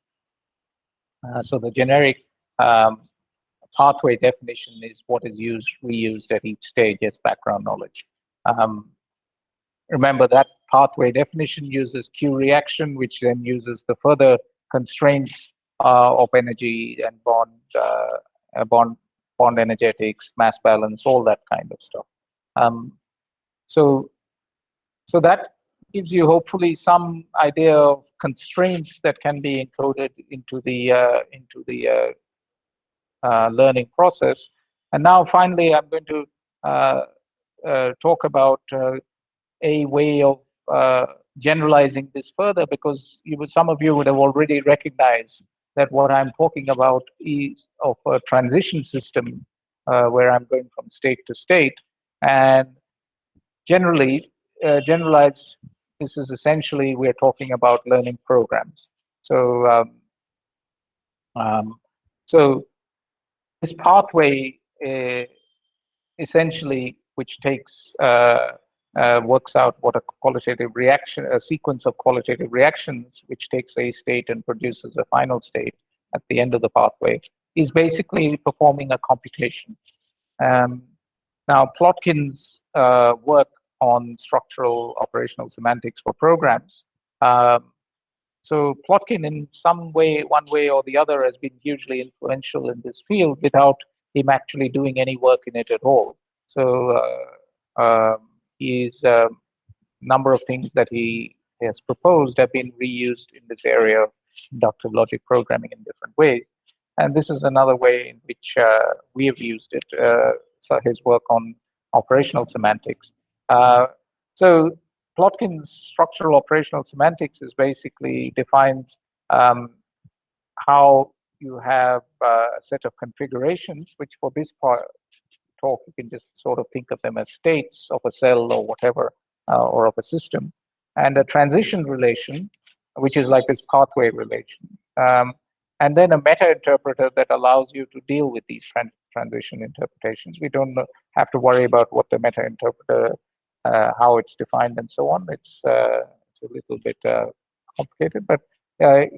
So the generic pathway definition is what is reused at each stage as background knowledge. Remember that pathway definition uses Q reaction, which then uses the further constraints of energy and bond energetics, mass balance, all that kind of stuff. So that gives you hopefully some idea of constraints that can be encoded into the learning process. And now finally, I'm going to talk about a way of generalizing this further, because some of you would have already recognized that what I'm talking about is of a transition system where I'm going from state to state. And generalized, this is essentially, we're talking about learning programs. So this pathway essentially, which takes works out what a qualitative reaction, a sequence of qualitative reactions, which takes a state and produces a final state at the end of the pathway, is basically performing a computation. Now, Plotkin's work on structural operational semantics for programs. So Plotkin, in some way, one way or the other, has been hugely influential in this field without him actually doing any work in it at all. So his number of things that he has proposed have been reused in this area of inductive logic programming in different ways. And this is another way in which we have used it, so his work on operational semantics. So Plotkin's structural operational semantics is basically defines how you have a set of configurations, which for this part talk, you can just sort of think of them as states of a cell or whatever, or of a system, and a transition relation, which is like this pathway relation. And then a meta interpreter that allows you to deal with these transition interpretations. We don't have to worry about what the meta interpreter, how it's defined and so on. It's a little bit complicated, but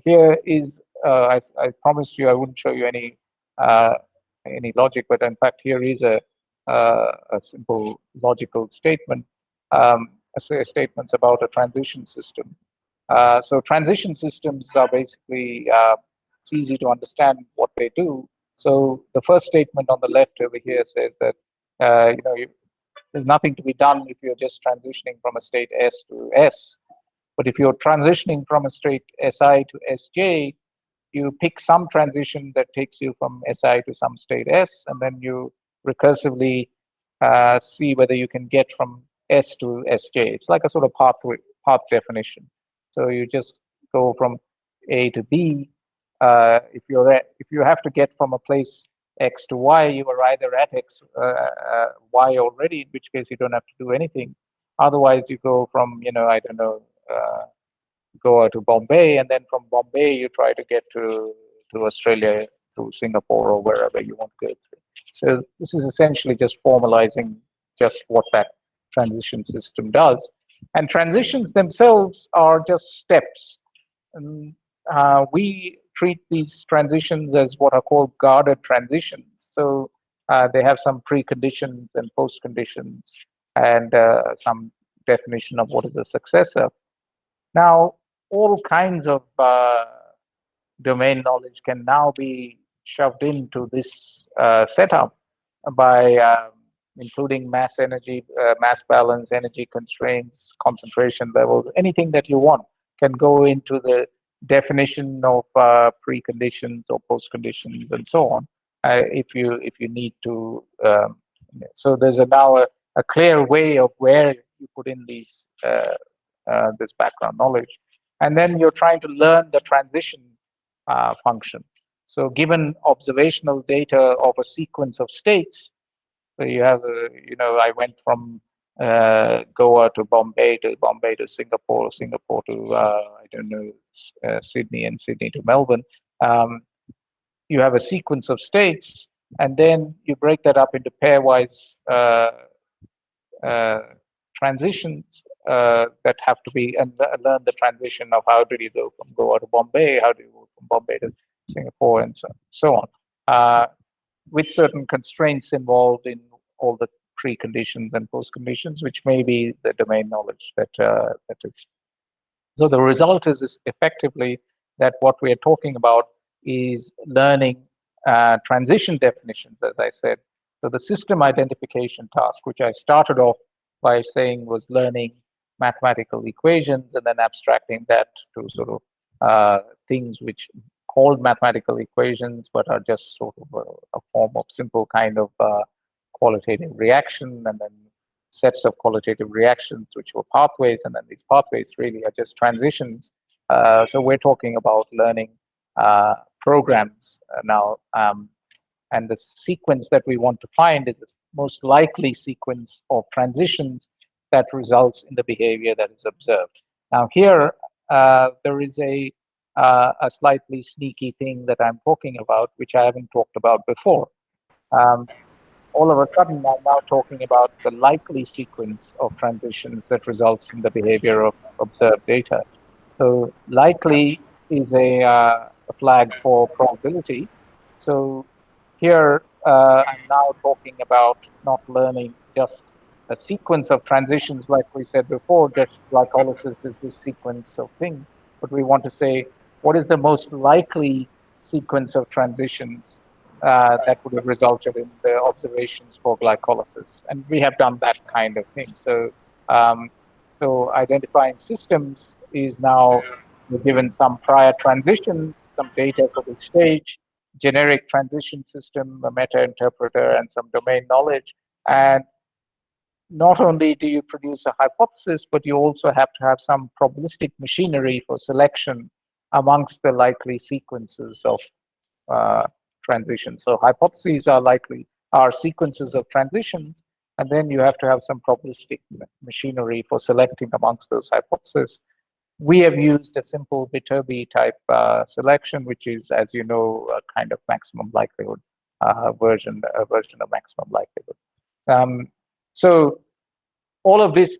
here is, I promised you I wouldn't show you any logic, but in fact here is a simple logical statement, statements about a transition system. So transition systems are basically, it's easy to understand what they do. So the first statement on the left over here says that there's nothing to be done if you're just transitioning from a state S to S. But if you're transitioning from a state Si to Sj, you pick some transition that takes you from Si to some state S, and then you recursively see whether you can get from S to Sj. It's like a sort of path definition. So you just go from A to B. If you have to get from a place X to Y, you are either at Y already, in which case you don't have to do anything. Otherwise, you go from, I don't know, Goa to Bombay, and then from Bombay you try to get to Australia, to Singapore, or wherever you want to go to. So this is essentially just formalizing just what that transition system does. And transitions themselves are just steps. And we treat these transitions as what are called guarded transitions. So they have some preconditions and postconditions, and some definition of what is a successor. Now, all kinds of domain knowledge can now be shoved into this setup by including mass energy, mass balance, energy constraints, concentration levels, anything that you want can go into the definition of preconditions or postconditions and so on, if you need to. So there's now a clear way of where you put in these this background knowledge, and then you're trying to learn the transition function. So given observational data of a sequence of states, so you have, I went from Goa to Bombay to Singapore, Singapore to, I don't know, Sydney, and Sydney to Melbourne. You have a sequence of states, and then you break that up into pairwise transitions that have to be, and learn the transition of how did you go from Goa to Bombay, how do you go from Bombay to Singapore, and so on. With certain constraints involved in all the preconditions and postconditions, which may be the domain knowledge that is. So the result is effectively that what we are talking about is learning transition definitions, as I said. So the system identification task, which I started off by saying was learning mathematical equations and then abstracting that to sort of things which called mathematical equations, but are just sort of a form of simple kind of qualitative reaction, and then sets of qualitative reactions, which were pathways, and then these pathways really are just transitions. So we're talking about learning programs now, and the sequence that we want to find is the most likely sequence of transitions that results in the behavior that is observed. Now here, there is a slightly sneaky thing that I'm talking about, which I haven't talked about before. All of a sudden, I'm now talking about the likely sequence of transitions that results in the behavior of observed data. So likely is a flag for probability. So here, I'm now talking about not learning just a sequence of transitions, like we said before, just glycolysis is this sequence of things. But we want to say, what is the most likely sequence of transitions that would have resulted in the observations for glycolysis? And we have done that kind of thing. So, so identifying systems is now given some prior transitions, some data for the stage, generic transition system, a meta interpreter, and some domain knowledge. And not only do you produce a hypothesis, but you also have to have some probabilistic machinery for selection amongst the likely sequences of transitions. So hypotheses are sequences of transitions, and then you have to have some probabilistic machinery for selecting amongst those hypotheses. We have used a simple Viterbi type selection, which is, as you know, a kind of maximum likelihood version of maximum likelihood. So all of this,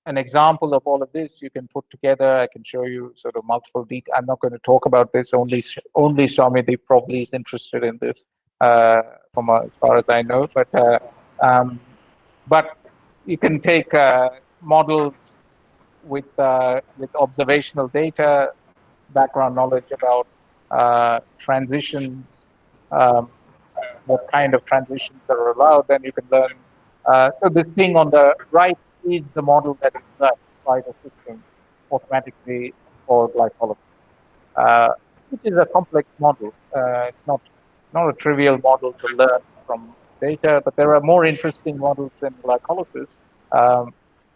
an example of all of this, you can put together. I can show you sort of multiple details. I'm not going to talk about this. Only Shamidi probably is interested in this, from as far as I know. But you can take models with observational data, background knowledge about transitions, what kind of transitions are allowed. Then you can learn. So this thing on the right is the model that is learned by the system automatically for glycolysis, which is a complex model. It's not a trivial model to learn from data, but there are more interesting models in glycolysis.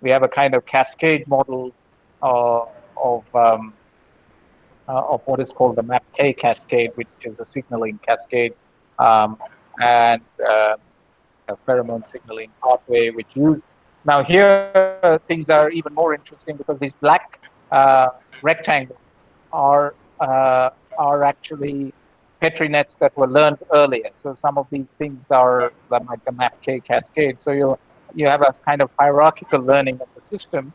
We have a kind of cascade model of what is called the MAPK cascade, which is a signaling cascade, and a pheromone signaling pathway, which use. Now here things are even more interesting because these black rectangles are actually Petri nets that were learned earlier. So some of these things are like the MAPK cascade. So you have a kind of hierarchical learning of the system.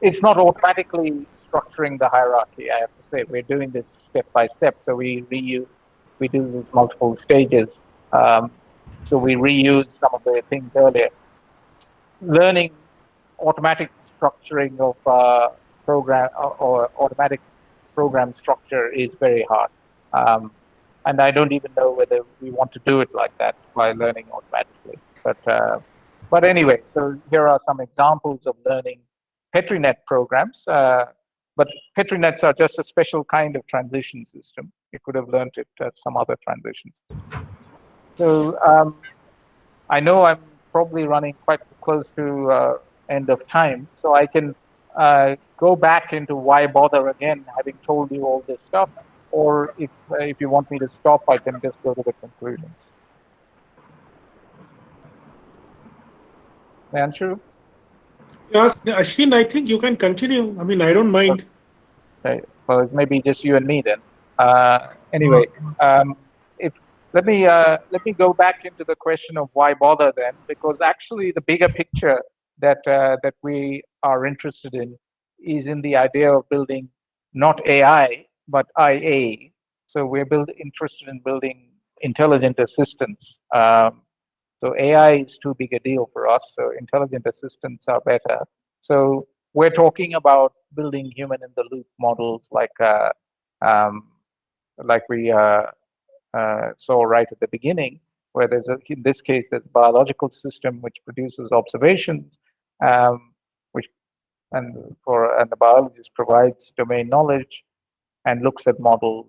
It's not automatically structuring the hierarchy, I have to say. We're doing this step by step. So we do these multiple stages. So we reuse some of the things earlier. Learning automatic structuring of program or automatic program structure is very hard. And I don't even know whether we want to do it like that by learning automatically. But anyway, so here are some examples of learning Petri net programs. But Petri nets are just a special kind of transition system. You could have learned it at some other transition system. So I know I'm probably running quite close to end of time, so I can go back into why bother again, having told you all this stuff, or if you want me to stop, I can just go to the conclusions. Anshu? Yes, Ashwin, I think you can continue. I mean, I don't mind. Okay. Well, it's maybe just you and me then. Anyway, let me go back into the question of why bother then, because actually the bigger picture that we are interested in is in the idea of building not AI but IA. So we're interested in building intelligent assistants. So AI is too big a deal for us. So intelligent assistants are better. So we're talking about building human-in-the-loop models like we saw right at the beginning, where in this case, there's a biological system which produces observations, and the biologist provides domain knowledge and looks at models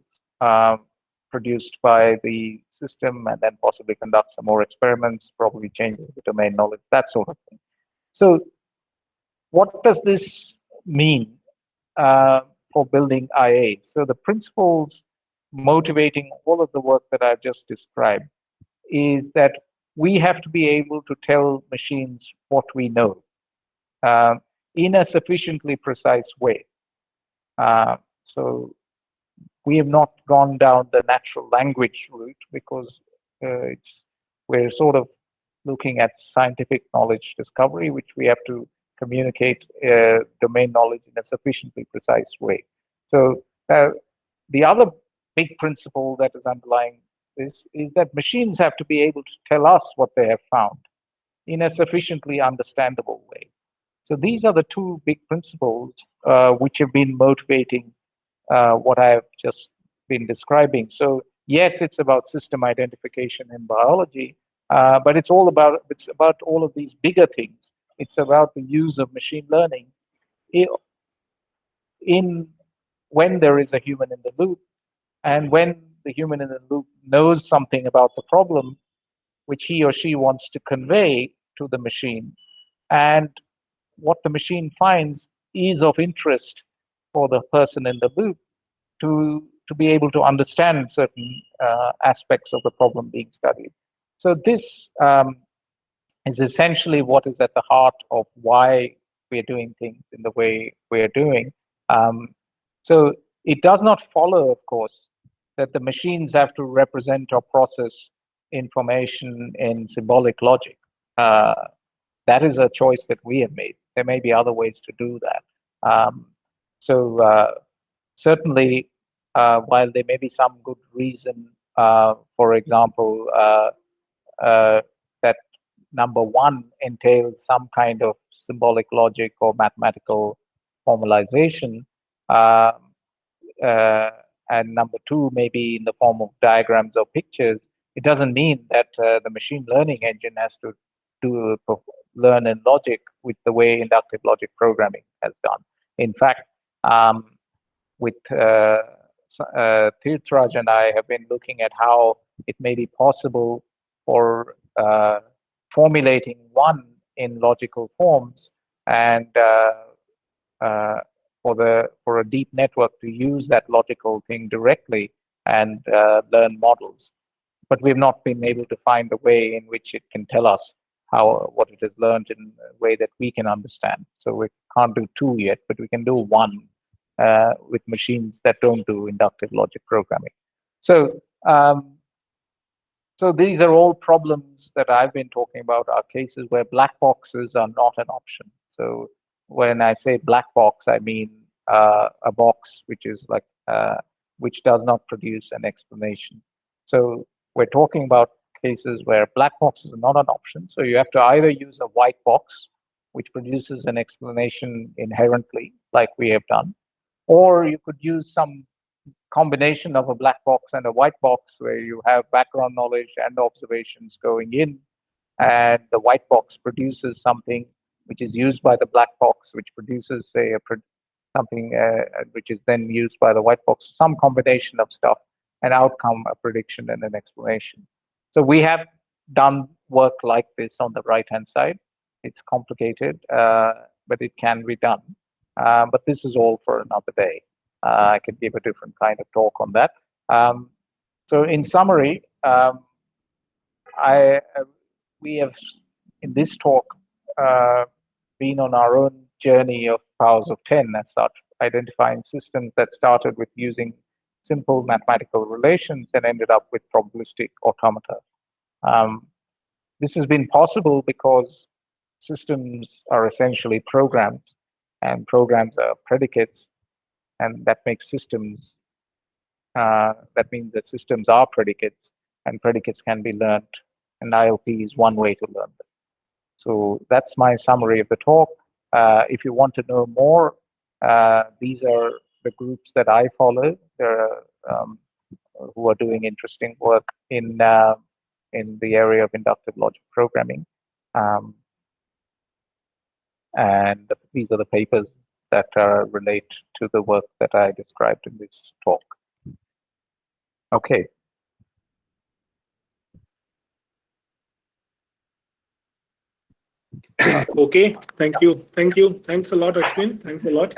produced by the system, and then possibly conducts some more experiments, probably changes the domain knowledge, that sort of thing. So what does this mean for building IA? So the principles motivating all of the work that I've just described is that we have to be able to tell machines what we know in a sufficiently precise way. So we have not gone down the natural language route because we're sort of looking at scientific knowledge discovery, which we have to communicate domain knowledge in a sufficiently precise way. So the other big principle that is underlying this is that machines have to be able to tell us what they have found in a sufficiently understandable way. So these are the two big principles which have been motivating what I have just been describing. So yes, it's about system identification in biology, but it's about all of these bigger things. It's about the use of machine learning in when there is a human in the loop, and when the human in the loop knows something about the problem which he or she wants to convey to the machine, and what the machine finds is of interest for the person in the loop to be able to understand certain aspects of the problem being studied. So this is essentially what is at the heart of why we're doing things in the way we're doing. So it does not follow, of course, that the machines have to represent or process information in symbolic logic. That is a choice that we have made. There may be other ways to do that. Certainly, while there may be some good reason, for example, that number one entails some kind of symbolic logic or mathematical formalization, and number two may be in the form of diagrams or pictures, it doesn't mean that the machine learning engine has to learn in logic with the way inductive logic programming has done. In fact, with Tirthraj and I have been looking at how it may be possible for formulating one in logical forms and for a deep network to use that logical thing directly and learn models. But we've not been able to find a way in which it can tell us what it has learned in a way that we can understand. So we can't do two yet, but we can do one with machines that don't do inductive logic programming. So so these are all problems that I've been talking about are cases where black boxes are not an option. So when I say black box, I mean a box which is like which does not produce an explanation. So we're talking about cases where black boxes are not an option. So you have to either use a white box, which produces an explanation inherently, like we have done, or you could use some combination of a black box and a white box where you have background knowledge and observations going in, and the white box produces something which is used by the black box, which produces, say, something which is then used by the white box, some combination of stuff, an outcome, a prediction, and an explanation. So we have done work like this on the right-hand side. It's complicated, but it can be done. But this is all for another day. I could give a different kind of talk on that. So in summary, we have, in this talk, been on our own journey of powers of 10 as such, identifying systems that started with using simple mathematical relations and ended up with probabilistic automata. This has been possible because systems are essentially programs, and programs are predicates, and that makes systems, that means that systems are predicates, and predicates can be learned, and ILP is one way to learn them. So that's my summary of the talk. If you want to know more, these are the groups that I follow. There are, who are doing interesting work in the area of inductive logic programming, and these are the papers that relate to the work that I described in this talk. Okay. Okay, thank you. Thanks a lot, Ashwin. Thanks a lot.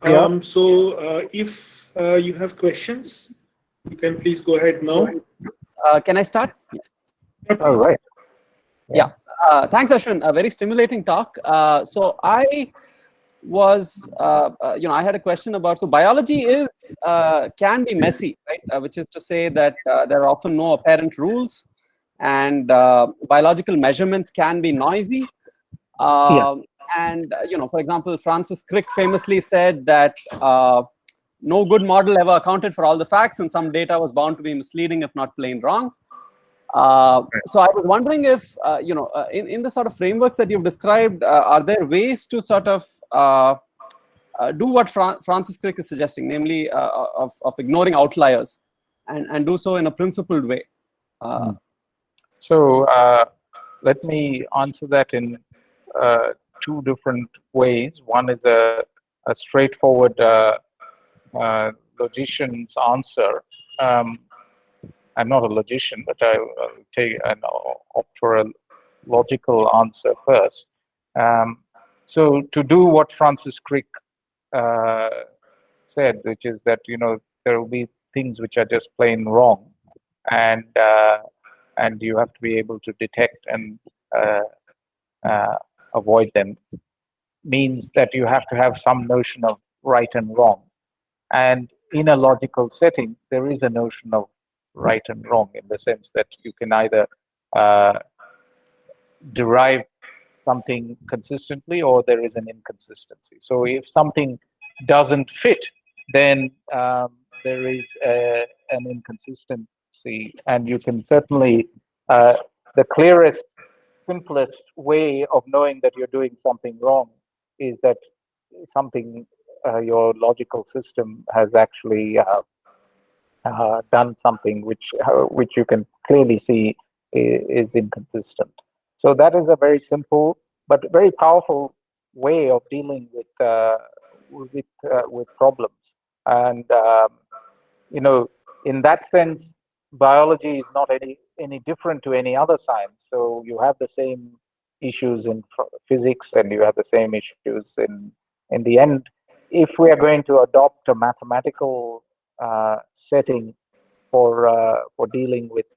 Yeah. So if you have questions, you can please go ahead now. Can I start? Yes. All right. Yeah. Thanks, Ashwin. A very stimulating talk. So I was, I had a question about, so biology is, can be messy, right? Which is to say that there are often no apparent rules, and biological measurements can be noisy. And, for example, Francis Crick famously said that no good model ever accounted for all the facts, and some data was bound to be misleading, if not plain wrong. So I was wondering if, in the sort of frameworks that you've described, are there ways to sort of do what Francis Crick is suggesting, namely of ignoring outliers, and do so in a principled way? So let me answer that in two different ways. One is a straightforward logician's answer. I'm not a logician, but I'll opt for a logical answer first. So to do what Francis Crick said, which is that there will be things which are just plain wrong, and you have to be able to detect and avoid them. Means that you have to have some notion of right and wrong, and in a logical setting, there is a notion of right and wrong in the sense that you can either derive something consistently or there is an inconsistency. So if something doesn't fit, then there is an inconsistency, and you can certainly the clearest, simplest way of knowing that you're doing something wrong is that something your logical system has actually done something which you can clearly see is inconsistent. So that is a very simple but very powerful way of dealing with problems. And in that sense, biology is not any different to any other science. So you have the same issues in physics, and you have the same issues in the end. If we are going to adopt a mathematical setting for dealing with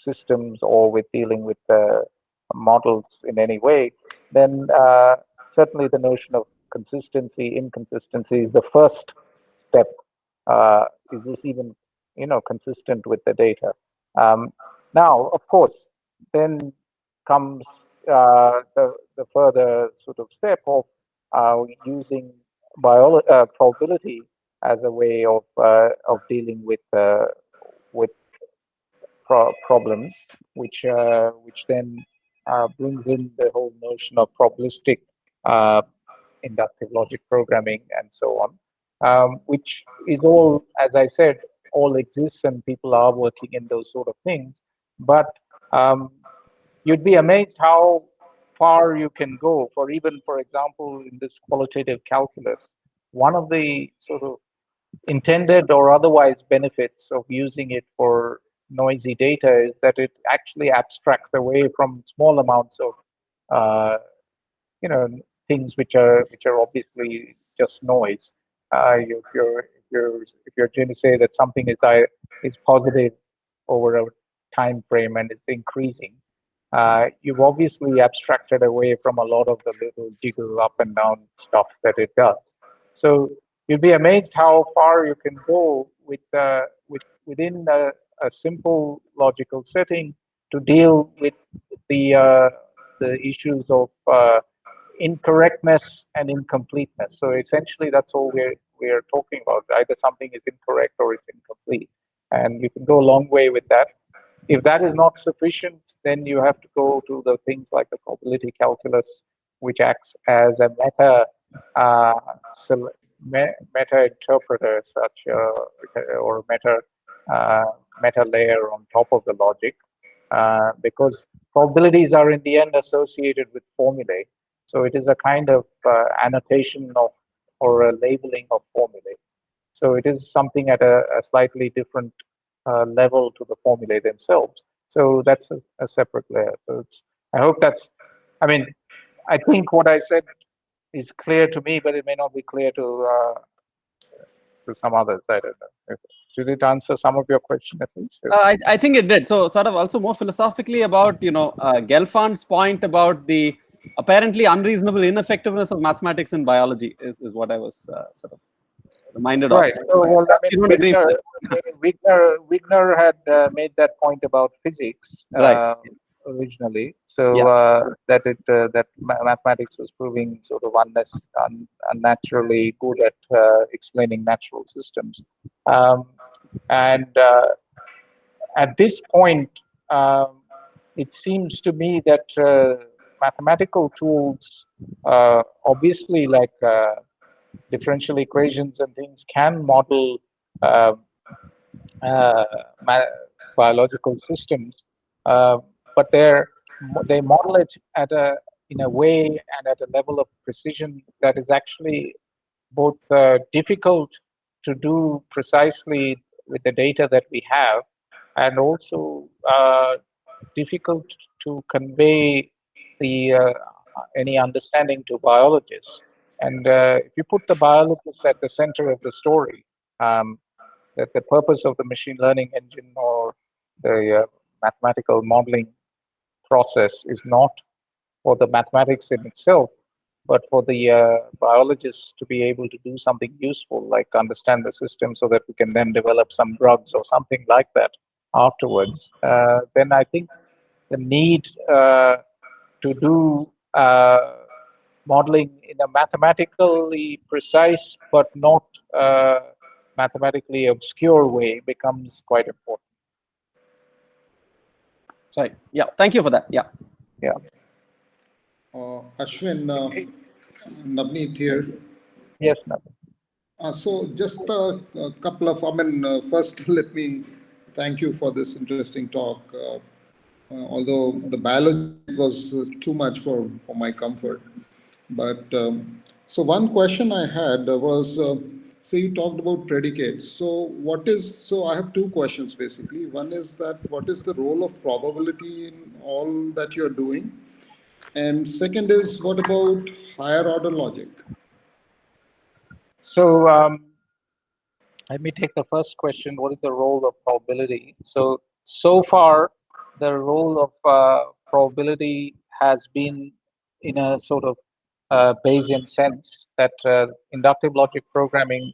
systems or with dealing with models in any way, then certainly the notion of consistency, inconsistency is the first step. Is this even consistent with the data? Now, of course, then comes the further sort of step of using probability as a way of dealing with problems, which then brings in the whole notion of probabilistic inductive logic programming and so on, which is all, as I said, all exists and people are working in those sort of things. But you'd be amazed how far you can go. For example, in this qualitative calculus, one of the sort of intended or otherwise benefits of using it for noisy data is that it actually abstracts away from small amounts of things which are obviously just noise. If you're going to say that something is positive over a time frame and it's increasing, you've obviously abstracted away from a lot of the little jiggle up and down stuff that it does. So you'll be amazed how far you can go within a simple logical setting to deal with the issues of incorrectness and incompleteness. So essentially, that's all we're talking about. Either something is incorrect or it's incomplete, and you can go a long way with that. If that is not sufficient, then you have to go to the things like the probability calculus, which acts as a meta interpreter, or meta layer on top of the logic, because probabilities are in the end associated with formulae. So it is a kind of annotation of or a labeling of formulae. So it is something at a slightly different level to the formulae themselves. So that's a separate layer. So I hope that's, I think what I said is clear to me, but it may not be clear to some others. I don't know. Did it answer some of your question at least? I think it did. So sort of also more philosophically about, Gelfand's point about the apparently unreasonable ineffectiveness of mathematics in biology is what I was sort of reminded right. of. So, well, You don't agree with Wigner had made that point about physics Right. originally. So that mathematics was proving sort of unnaturally good at explaining natural systems, and at this point, it seems to me that mathematical tools, obviously, like differential equations and things, can model biological systems, but they model it in a way and at a level of precision that is actually both difficult to do precisely with the data that we have, and also difficult to convey any understanding to biologists. And if you put the biologist at the center of the story, that the purpose of the machine learning engine or the mathematical modeling process is not for the mathematics in itself, but for the biologists to be able to do something useful, like understand the system so that we can then develop some drugs or something like that afterwards, then I think the need to do modeling in a mathematically precise but not mathematically obscure way becomes quite important. Sorry. Yeah. Thank you for that. Yeah. Yeah. Ashwin, Navneet here. Yes, Navneet. So just a couple of, first let me thank you for this interesting talk. Although the biology was too much for my comfort. But so one question I had was, say you talked about predicates. So I have two questions basically. One is that what is the role of probability in all that you're doing? And second is, what about higher order logic? So let me take the first question. What is the role of probability? So far, the role of probability has been in a sort of Bayesian sense that inductive logic programming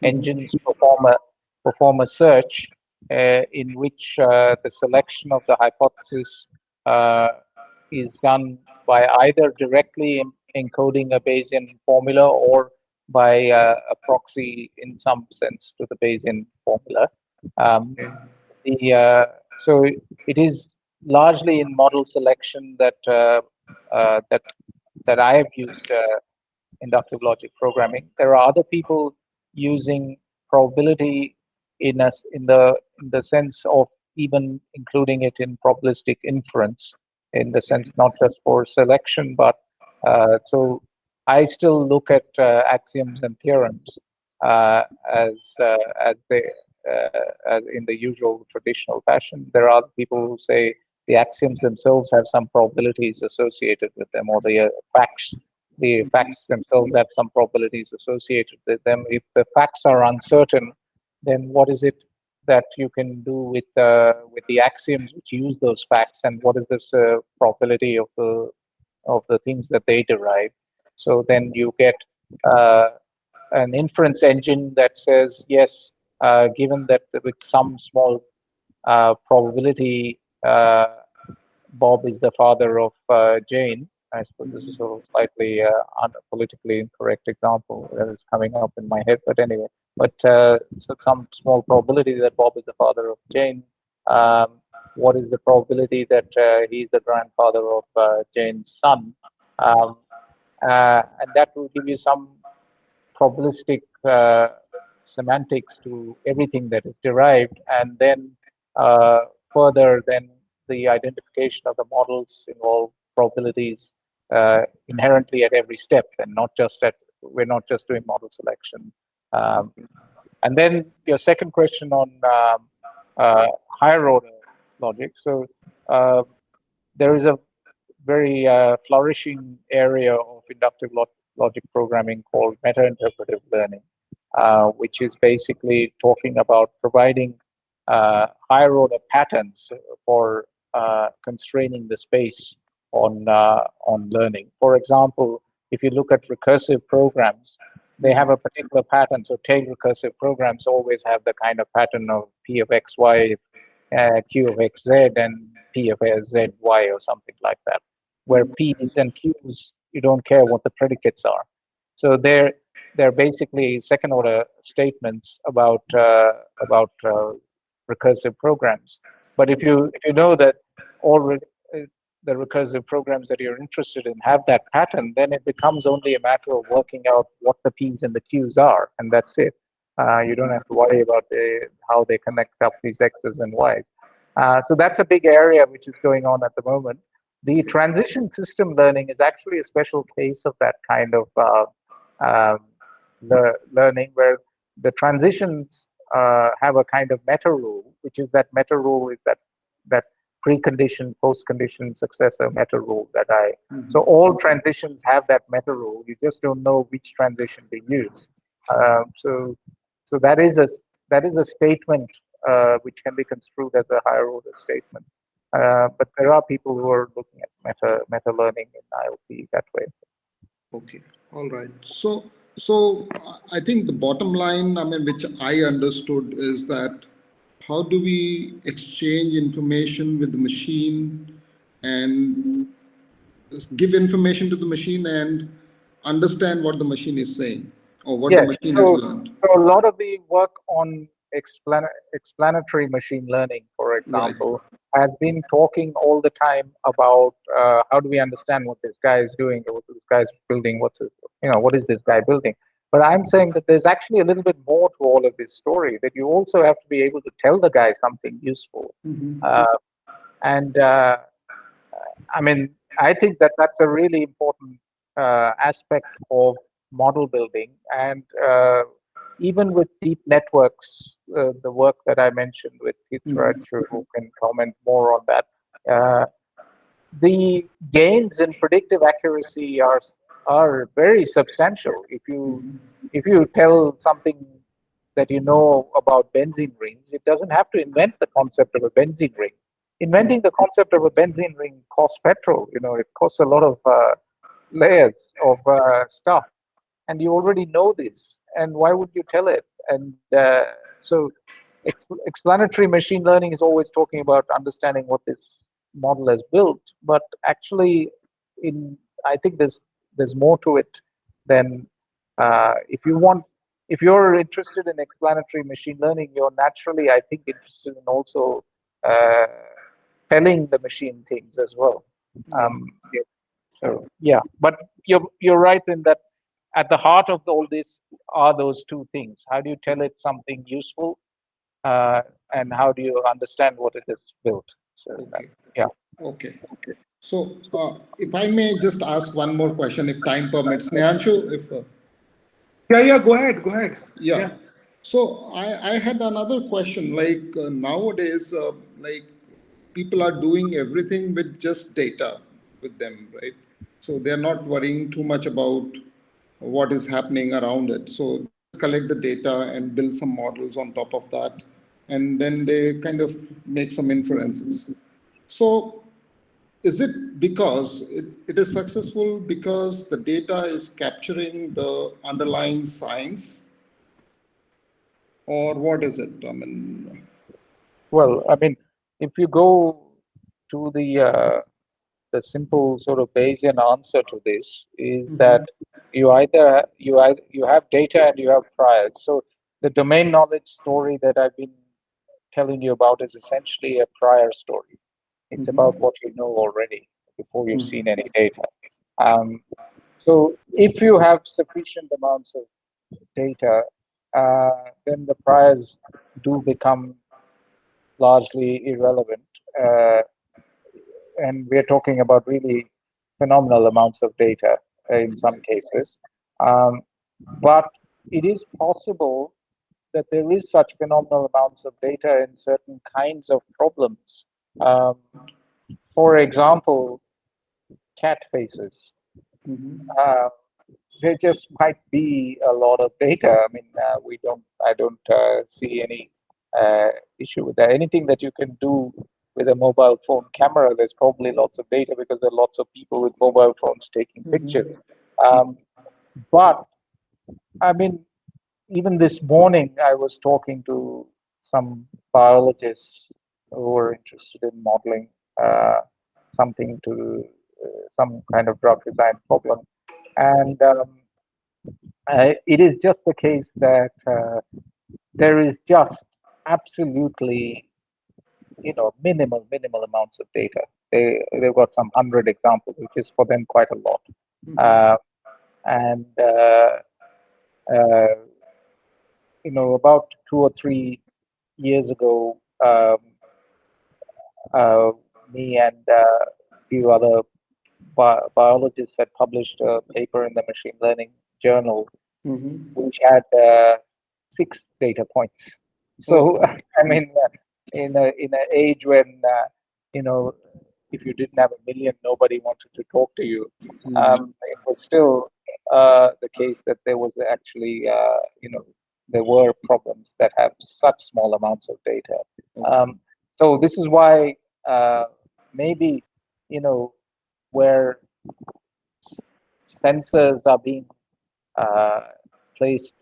engines perform a search in which the selection of the hypothesis is done by either directly encoding a Bayesian formula or by a proxy in some sense to the Bayesian formula. So it is largely in model selection that that I have used inductive logic programming. There are other people using probability in the sense of even including it in probabilistic inference, in the sense not just for selection, but so I still look at axioms and theorems as they as in the usual traditional fashion. There are people who say the axioms themselves have some probabilities associated with them, or the facts themselves have some probabilities associated with them. If the facts are uncertain, then what is it that you can do with the axioms which use those facts, and what is this probability of the things that they derive? So then you get an inference engine that says, yes, given that with some small probability, Bob is the father of Jane. I suppose this is a slightly politically incorrect example that is coming up in my head, but anyway. But so some small probability that Bob is the father of Jane. What is the probability that he's the grandfather of Jane's son? And that will give you some probabilistic semantics to everything that is derived, and then further, then the identification of the models involve probabilities inherently at every step, and we're not just doing model selection. And then your second question on higher order logic. So there is a very flourishing area of inductive logic programming called meta-interpretive learning, which is basically talking about providing higher order patterns for constraining the space on learning. For example, if you look at recursive programs, they have a particular pattern. So tail recursive programs always have the kind of pattern of P of XY, Q of XZ, and P of ZY or something like that, where P's and Q's, you don't care what the predicates are. So they're basically second order statements about recursive programs. But if you know that already the recursive programs that you're interested in have that pattern, then it becomes only a matter of working out what the P's and the Q's are, and that's it. You don't have to worry about how they connect up these X's and Y's. So that's a big area which is going on at the moment. The transition system learning is actually a special case of that kind of learning, where the transitions have a kind of meta rule, which is that meta rule is that precondition, postcondition, successor, meta rule that so all transitions have that meta rule. You just don't know which transition to use. So that is a statement which can be construed as a higher order statement. But there are people who are looking at meta learning in ILP that way. Okay, all right. So I think the bottom line, I mean, which I understood is that how do we exchange information with the machine and give information to the machine and understand what the machine is saying or what the Yes, machine has learned. so a lot of the work on explanatory machine learning, for example, has been talking all the time about how do we understand what this guy is doing or what this guy is building, what is this guy building. But I'm saying that there's actually a little bit more to all of this story, that you also have to be able to tell the guy something useful. I mean, I think that that's a really important aspect of model building. And even with deep networks, the work that I mentioned with Hitra, who can comment more on that, the gains in predictive accuracy are very substantial. If you tell something that you know about benzene rings, it doesn't have to invent the concept of a benzene ring. Inventing the concept of a benzene ring costs petrol. It costs a lot of layers of stuff, and you already know this. And why would you tell it? And so, explanatory machine learning is always talking about understanding what this model has built, but actually, I think there's more to it than if you're interested in explanatory machine learning, you're naturally, I think, interested in also telling the machine things as well. So yeah, but you're right in that at the heart of all this are those two things. How do you tell it something useful, and how do you understand what it has built? So yeah. Okay. So if I may just ask one more question, if time permits, Nehanshu, if. Yeah, go ahead. Yeah. So I had another question. Like nowadays, like people are doing everything with just data with them, right? So they're not worrying too much about what is happening around it. So they just collect the data and build some models on top of that, and then they kind of make some inferences. So is it because it is successful because the data is capturing the underlying science, or what is it? I mean, well, I mean, if you go to the simple sort of Bayesian answer to this is that you have data and you have priors. So the domain knowledge story that I've been telling you about is essentially a prior story. It's about what you know already before you've seen any data. So if you have sufficient amounts of data, then the priors do become largely irrelevant. And we're talking about really phenomenal amounts of data in some cases. But it is possible that there is such phenomenal amounts of data in certain kinds of problems. For example, cat faces. There just might be a lot of data. I mean, I don't see any issue with that. Anything that you can do with a mobile phone camera, there's probably lots of data because there are lots of people with mobile phones taking pictures. But I mean, even this morning, I was talking to some biologists who were interested in modeling something to some kind of drug design problem. And it is just the case that there is just absolutely, minimal amounts of data. They've got some 100 examples, which is for them quite a lot. And about 2 or 3 years ago, me and a few other biologists had published a paper in the machine learning journal, which had 6 data points. So I mean, in an age when if you didn't have 1 million, nobody wanted to talk to you. It was still the case that there was actually, there were problems that have such small amounts of data. So this is why maybe, where sensors are being placed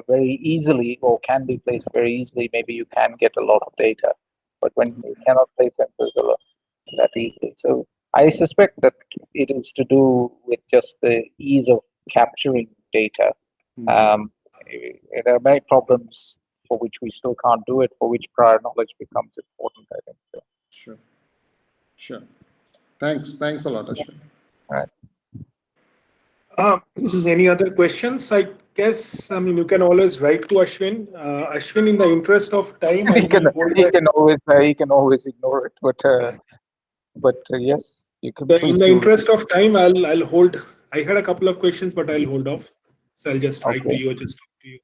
very easily, or can be placed very easily, maybe you can get a lot of data. But when you cannot place sensors that easily. So I suspect that it is to do with just the ease of capturing data. There are many problems for which we still can't do it, for which prior knowledge becomes important, I think. So. Sure. Thanks a lot, Ashwin. All right. Any other questions? I guess, you can always write to Ashwin. Ashwin, in the interest of time, he can always ignore it, but yes, you can. In the interest of time, I'll hold. I had a couple of questions, but I'll hold off. So I'll just write to you or just talk to you.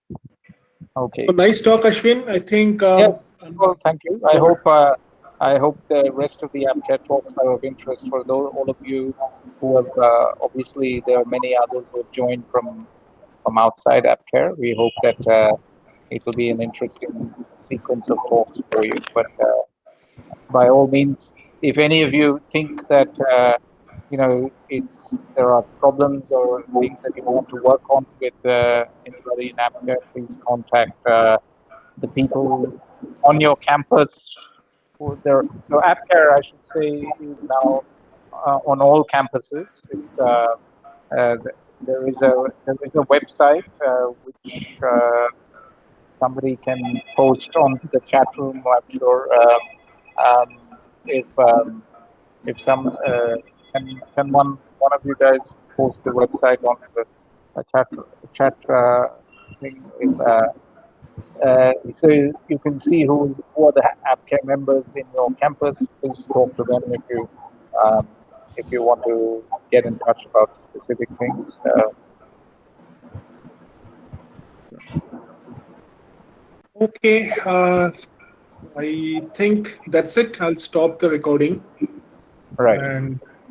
Okay. So nice talk, Ashwin. I think. Well, thank you. I hope the rest of the AppCare talks are of interest for all of you who have. Obviously, there are many others who have joined from outside AppCare. We hope that it will be an interesting sequence of talks for you. But by all means, if any of you think that there are problems or things that you want to work on with anybody in AppCare, please contact the people on your campus. So AppCare, I should say, is now on all campuses. There is a website which somebody can post onto the chat room. I'm sure if some can one of you guys post the website onto the chat thing. So you can see who are the AppCare members in your campus. Please talk to them if you want to get in touch about specific things. Okay. I think that's it. I'll stop the recording. Right. And